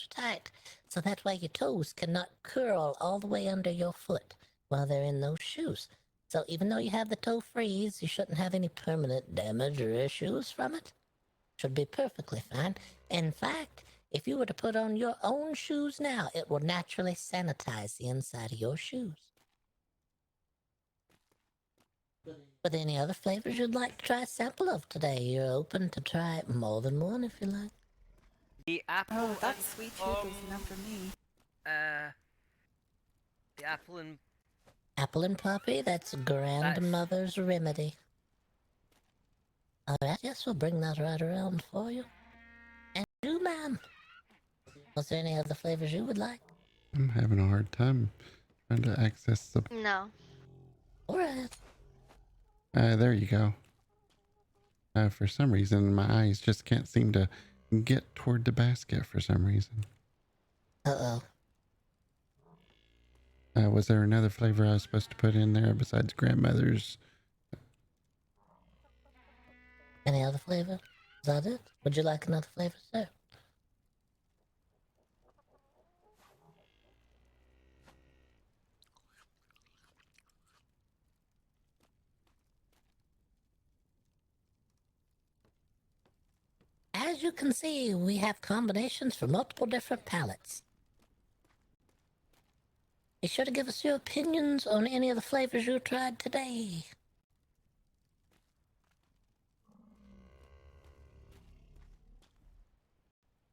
tight, so that way your toes cannot curl all the way under your foot while they're in those shoes. So even though you have the toe freeze, you shouldn't have any permanent damage or issues from it. Should be perfectly fine. In fact, if you were to put on your own shoes now, it will naturally sanitize the inside of your shoes. Were there any other flavors you'd like to try a sample of today? You're open to try more than one if you like. The apple Oh, that and sweet tooth is enough for me. the apple and Apple and poppy, that's grandmother's remedy. Alright, yes, we'll bring that right around for you. And you, ma'am. Was there any other flavors you would like? I'm having a hard time trying to access the. No. Alright. There you go. For some reason, my eyes just can't seem to get toward the basket for some reason. Uh-oh. Was there another flavor I was supposed to put in there besides grandmother's? Any other flavor? Is that it? Would you like another flavor, sir? As you can see, we have combinations for multiple different palettes. Be sure to give us your opinions on any of the flavors you tried today.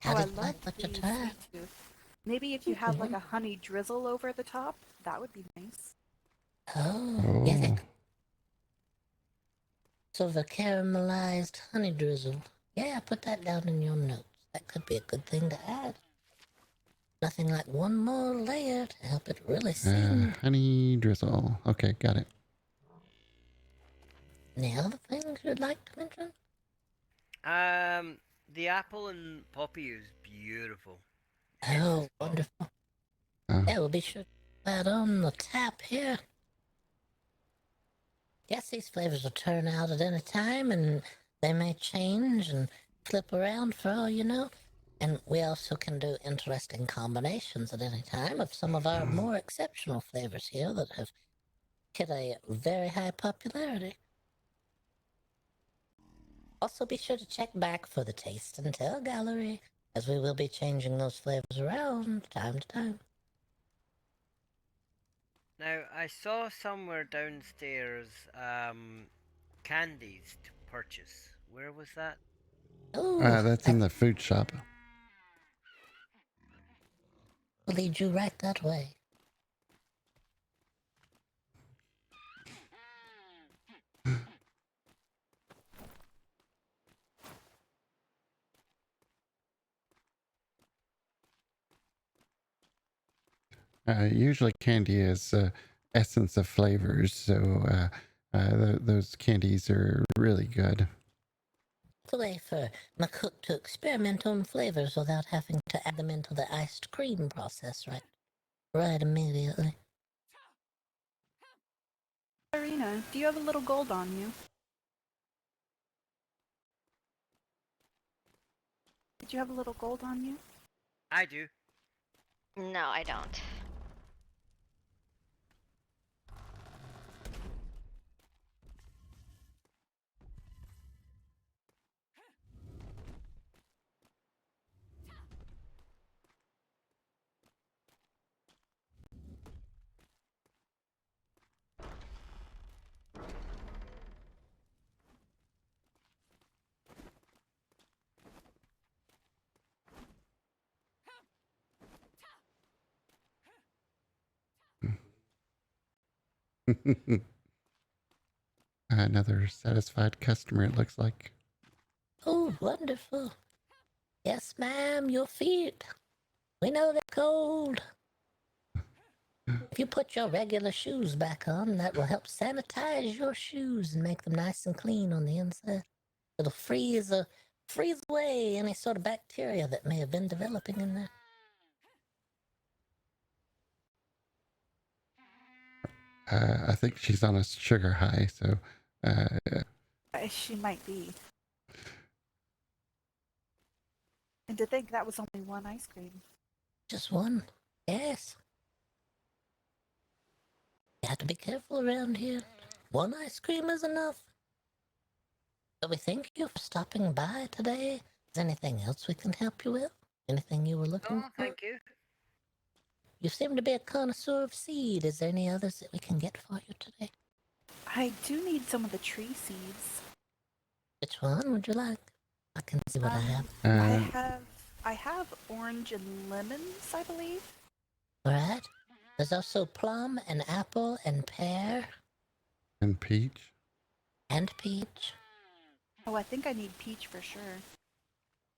How Oh, I did you love like what the you tried? sweet tooth. Maybe if you had like a honey drizzle over the top, that would be nice. Oh, yeah. Oh, So the caramelized honey drizzle. Yeah, put that down in your notes. That could be a good thing to add. Nothing like one more layer to help it really sing. honey drizzle. Okay, got it. Any other things you'd like to mention? the apple and poppy is beautiful. Oh, wonderful. Oh, Yeah, we'll be sure to put that on the tap here. Yes, these flavors will turn out at any time, and they may change and flip around for all you know. And we also can do interesting combinations at any time of some of our more exceptional flavors here that have hit a very high popularity. Also, be sure to check back for the Taste and Tell gallery, as we will be changing those flavors around time to time. Now, I saw somewhere downstairs candies to purchase. Where was that? Oh, that's in the food shop. will lead you right that way. Usually candy is essence of flavors, so those candies are really good. It's a way for Macook to experiment on flavors without having to add them into the iced cream process right immediately. Irina, do you have a little gold on you? Did you have a little gold on you? I do. No, I don't. Another satisfied customer, it looks like. Oh, wonderful. Yes, ma'am, your feet. We know they're cold. If you put your regular shoes back on, that will help sanitize your shoes and make them nice and clean on the inside. It'll freeze away any sort of bacteria that may have been developing in there. I think she's on a sugar high, so She might be. And to think that was only one ice cream. Just one. Yes. You have to be careful around here. One ice cream is enough. But we thank you for stopping by today. Is there anything else we can help you with? Anything you were looking Oh, for? thank you. You seem to be a connoisseur of seed. Is there any others that we can get for you today? I do need some of the tree seeds. Which one would you like? I can see what I have. I have orange and lemons, I believe. Alright. There's also plum and apple and pear And peach. and peach. Oh, I think I need peach for sure.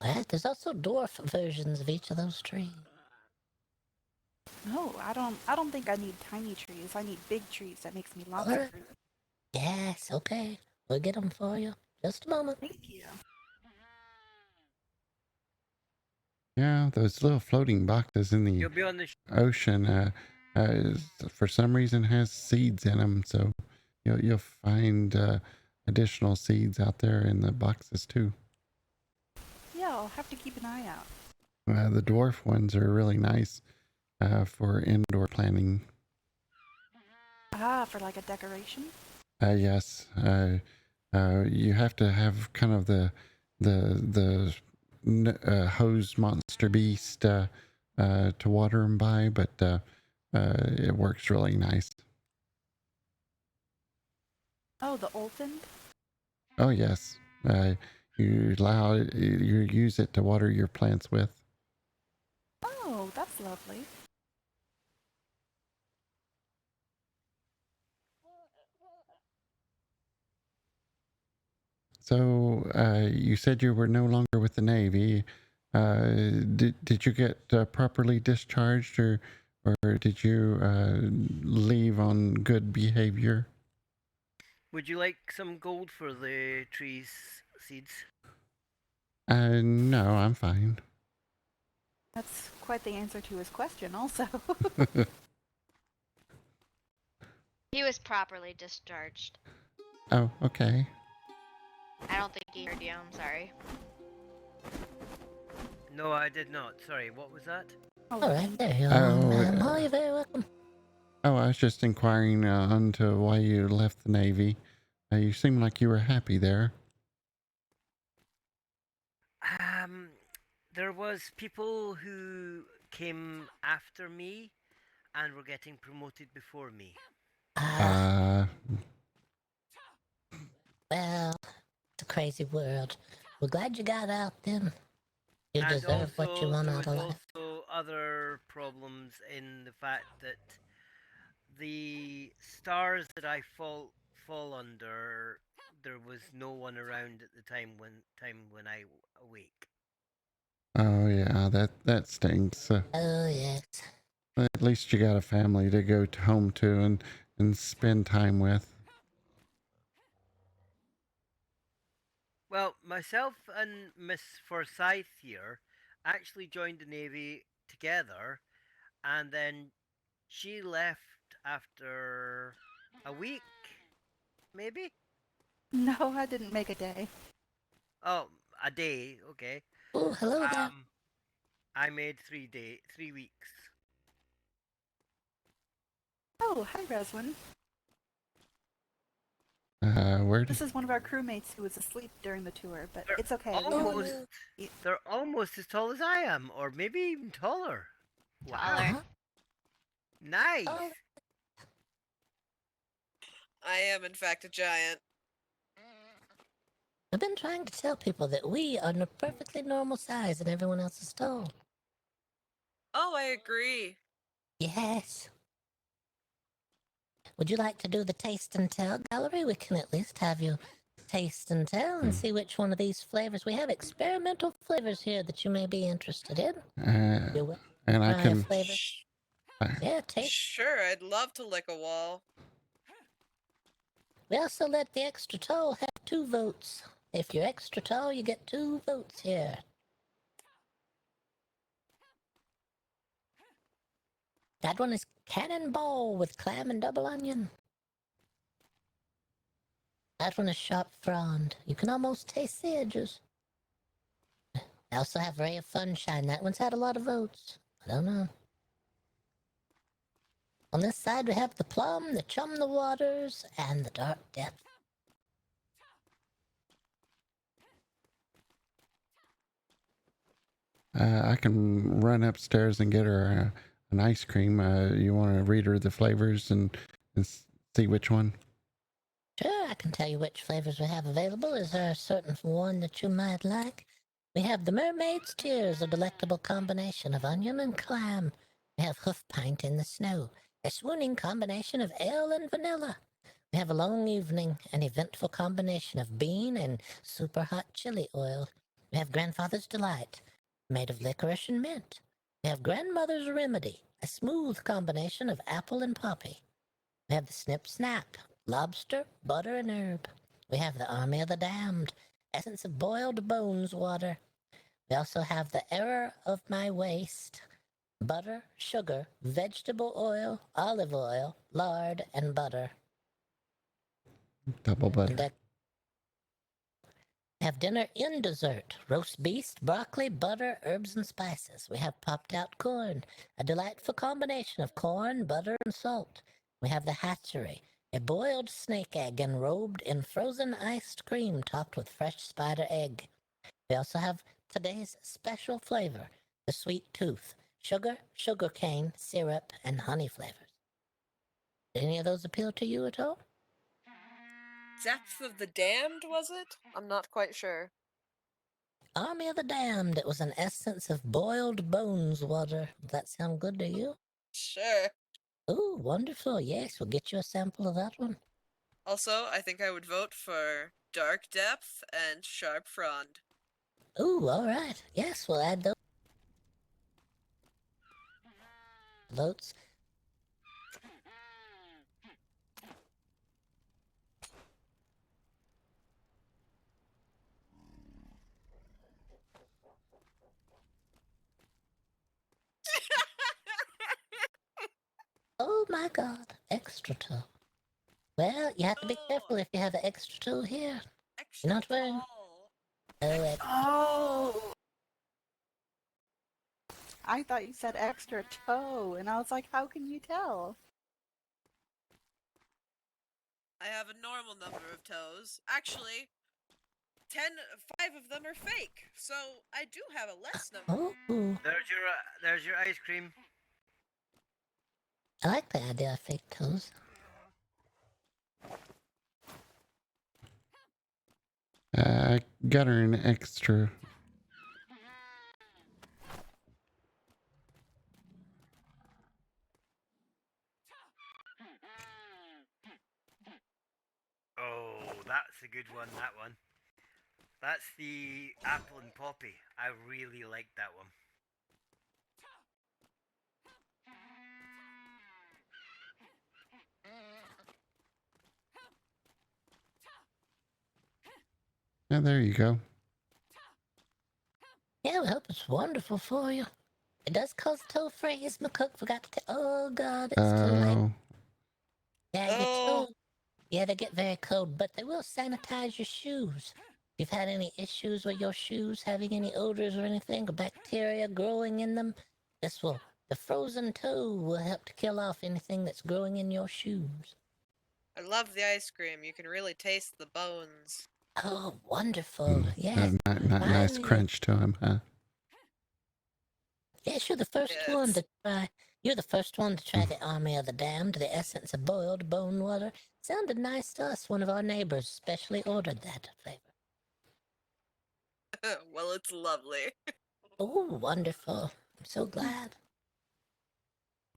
Alright, there's also dwarf versions of each of those trees. No, I don't think I need tiny trees. I need big trees that makes me lots Alright. of fruit. Yes, okay. We'll get them for you. Just a moment. Thank you. Yeah, those little floating boxes in the You'll be on the ocean, for some reason has seeds in them, so you'll find additional seeds out there in the boxes too. Yeah, I'll have to keep an eye out. The dwarf ones are really nice for indoor planting. Ah, for like a decoration? Yes, you have to have kind of the hose monster beast to water them by, but it works really nice. Oh, the Olfin? Oh yes, you use it to water your plants with. Oh, that's lovely. So you said you were no longer with the Navy. Did you get properly discharged, or did you leave on good behavior? Would you like some gold for the trees seeds? No, I'm fine. That's quite the answer to his question, also. He was properly discharged. Oh, okay. I don't think he heard you. I'm sorry. No, I did not. Sorry, what was that? Alright, there you Oh, are, ma'am. Oh, you're very welcome. Oh, I was just inquiring onto why you left the Navy. You seemed like you were happy there. There was people who came after me and were getting promoted before me. Well, it's a crazy world. We're glad you got out then. You And deserve what you want there out was of life. also other problems in the fact that the stars that I fall under, there was no one around at the time when I awake. Oh yeah, that stinks. Oh, yes. At least you got a family to go home to and spend time with. Well, myself and Miss Forsyth here actually joined the Navy together, and then she left after a week, maybe? No, I didn't make a day. Oh, a day, okay. Oh, hello there. I made 3 weeks. Oh, hi, Reswin. Where This did... is one of our crewmates who was asleep during the tour, but They're it's okay. They're almost as tall as I am, or maybe even taller. Wow. Taller. Nice. Oh. I am, in fact, a giant. I've been trying to tell people that we are a perfectly normal size and everyone else is tall. Oh, I agree. Yes. Would you like to do the taste and tell gallery? We can at least have you taste and tell and see which one of these flavors. We have experimental flavors here that you may be interested in. and I can... Flavor. Yeah, taste. Sure, I'd love to lick a wall. We also let the extra tall have 2 votes. If you're extra tall, you get 2 votes here. That one is cannonball with clam and double onion. That one is sharp frond. You can almost taste the edges. I also have ray of funshine. That one's had a lot of votes. I don't know. On this side, we have the plum, the chum the waters, and the dark depth. I can run upstairs and get her an ice cream. You want to read her the flavors and see which one? I can tell you which flavors we have available. Is there a certain one that you might like? We have the Mermaid's Tears, a delectable combination of onion and clam. We have Hoof Pint in the Snow, a swooning combination of ale and vanilla. We have a Long Evening, an eventful combination of bean and super hot chili oil. We have Grandfather's Delight, made of licorice and mint. We have Grandmother's Remedy, a smooth combination of apple and poppy. We have the Snip Snap, lobster, butter, and herb. We have the Army of the Damned, essence of boiled bones water. We also have the Error of My Waste, butter, sugar, vegetable oil, olive oil, lard, and butter. Double And butter. that we have dinner in dessert, roast beef, broccoli, butter, herbs, and spices. We have popped out corn, a delightful combination of corn, butter, and salt. We have the hatchery, a boiled snake egg enrobed in frozen iced cream topped with fresh spider egg. We also have today's special flavor, the sweet tooth, sugar, sugarcane, syrup, and honey flavors. Did any of those appeal to you at all? Depth of the Damned, was it? I'm not quite sure. Army of the Damned. It was an essence of boiled bones water. Does that sound good to you? Sure. Ooh, wonderful. Yes, we'll get you a sample of that one. Also, I think I would vote for Dark Depth and Sharp Frond. Ooh, all right. Yes, we'll add those votes. Oh my god, extra toe. Well, you have to be careful if you have an extra toe here. Extra You're not wearing. tall. Oh, Oh! I thought you said extra toe, and I was like, how can you tell? I have a normal number of toes. Actually, 5 of them are fake, so I do have a less number. oh, There's your ice cream. I like the idea of fake toes. I got her an extra. Oh, that's a good one, that one. That's the apple and poppy. I really like that one. Yeah, there you go. Yeah, we hope it's wonderful for you. It does cost toe freeze. Macook forgot to oh god, it's too late. Oh, Yeah, your Oh. toe. Yeah, they get very cold, but they will sanitize your shoes. If you've had any issues with your shoes having any odors or anything, or bacteria growing in them, the frozen toe will help to kill off anything that's growing in your shoes. I love the ice cream. You can really taste the bones. Oh, wonderful. Yes. nice Finally. crunch to him, huh? Yes, you're the first one Yes. to try. You're the first one to try the Army of the Damned, the essence of boiled bone water. Sounded nice to us. One of our neighbors specially ordered that flavor. Well, it's lovely. Oh, wonderful. I'm so glad.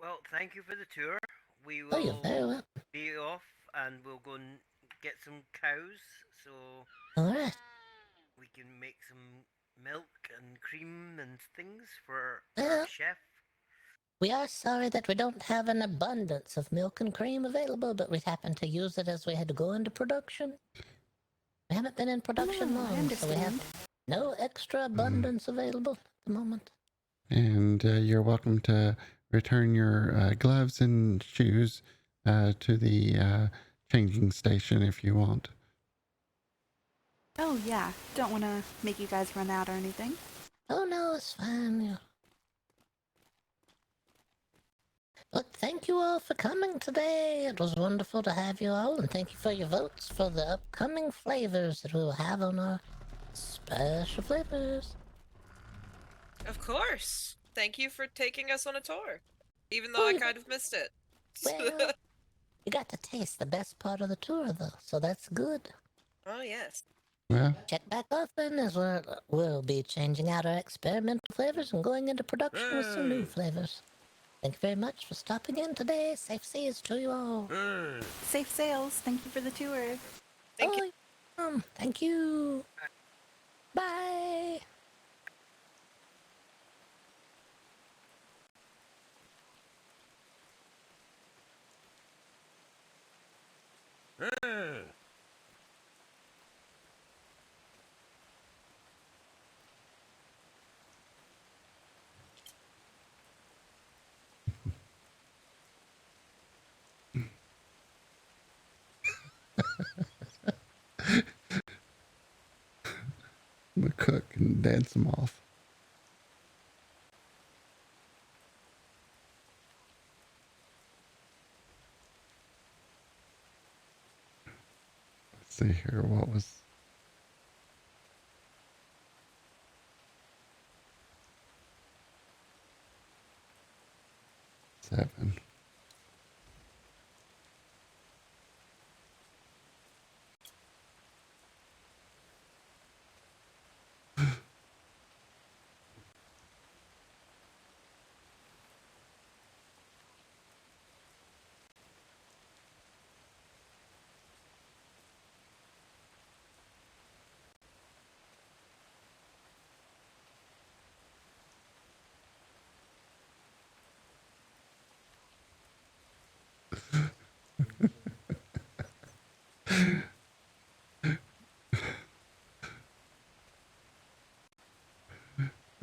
Well, thank you for the tour. We Oh, you're very will welcome. be off and we'll go and get some cows so All right. we can make some milk and cream and things for Well- our chef. We are sorry that we don't have an abundance of milk and cream available, but we happen to use it as we had to go into production. We haven't been in production I long, so we understand. have no extra abundance available at the moment. And you're welcome to return your gloves and shoes to the changing station if you want. Oh, yeah. Don't want to make you guys run out or anything. Oh, no, it's fine. Yeah. Look, thank you all for coming today. It was wonderful to have you all, and thank you for your votes for the upcoming flavors that we will have on our special flavors. Of course. Thank you for taking us on a tour. Even though Oh, I yeah. kind of missed it. Well, You got to taste the best part of the tour, though, so that's good. Oh, yes. Well, Check back often as we'll be changing out our experimental flavors and going into production with some new flavors. Thank you very much for stopping in today. Safe seas to you all. Safe sails. Thank you for the tour. Thank you. Thank you. Bye. Macook and dance them off. Let's see here. What was... 7.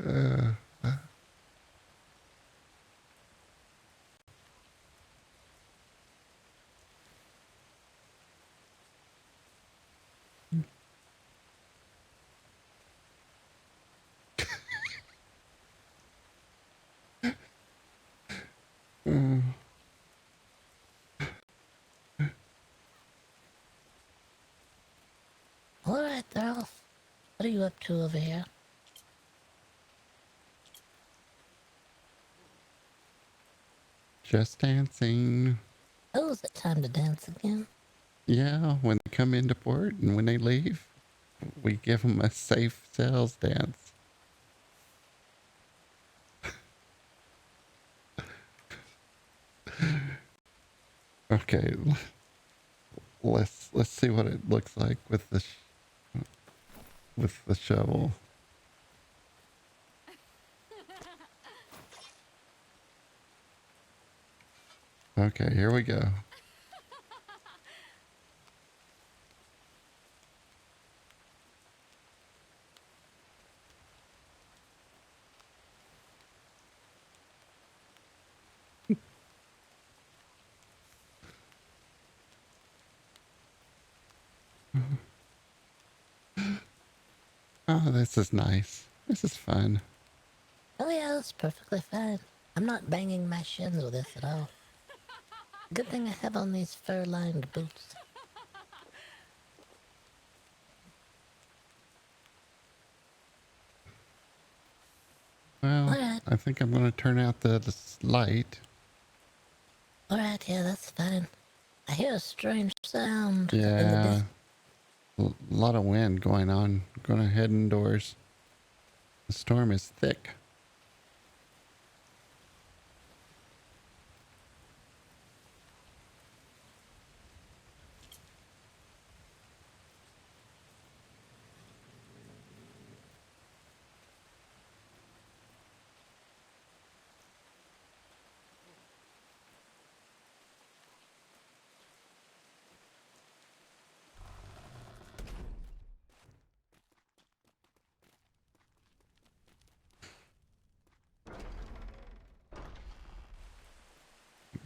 Uh, uh, All right, Ralph. What are you up to over here? just dancing. Oh, is it time to dance again? Yeah, when they come into port and when they leave, we give them a safe sales dance. Okay, let's see what it looks like with the shovel. Okay, here we go. Oh, this is nice. This is fun. Oh yeah, that's perfectly fine. I'm not banging my shins with this at all. Good thing I have on these fur-lined boots. Well, Alright, I think I'm going to turn out the light. alright, yeah, that's fine. I hear a strange sound in the Yeah, distance. a lot of wind going on. Going to head indoors. The storm is thick.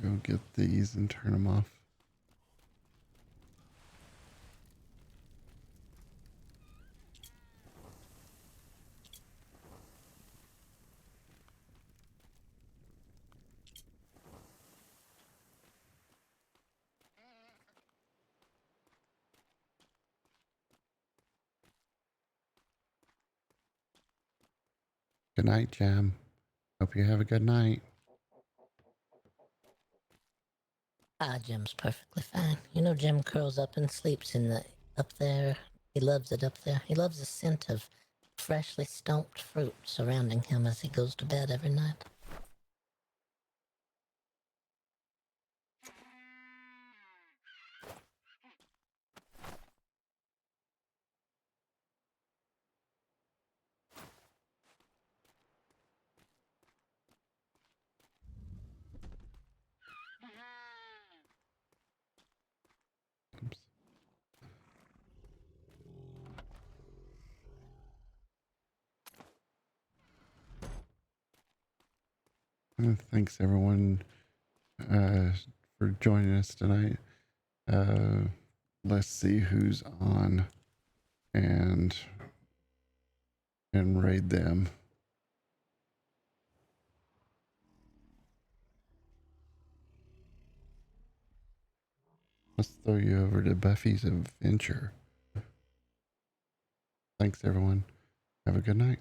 Go get these and turn them off. Good night, Jam. Hope you have a good night. Ah, Jim's perfectly fine. You know, Jim curls up and sleeps up there. He loves it up there. He loves the scent of freshly stomped fruit surrounding him as he goes to bed every night. Oops. Thanks everyone for joining us tonight. Let's see who's on and raid them. Let's throw you over to Buffy's Adventure. Thanks everyone. Have a good night.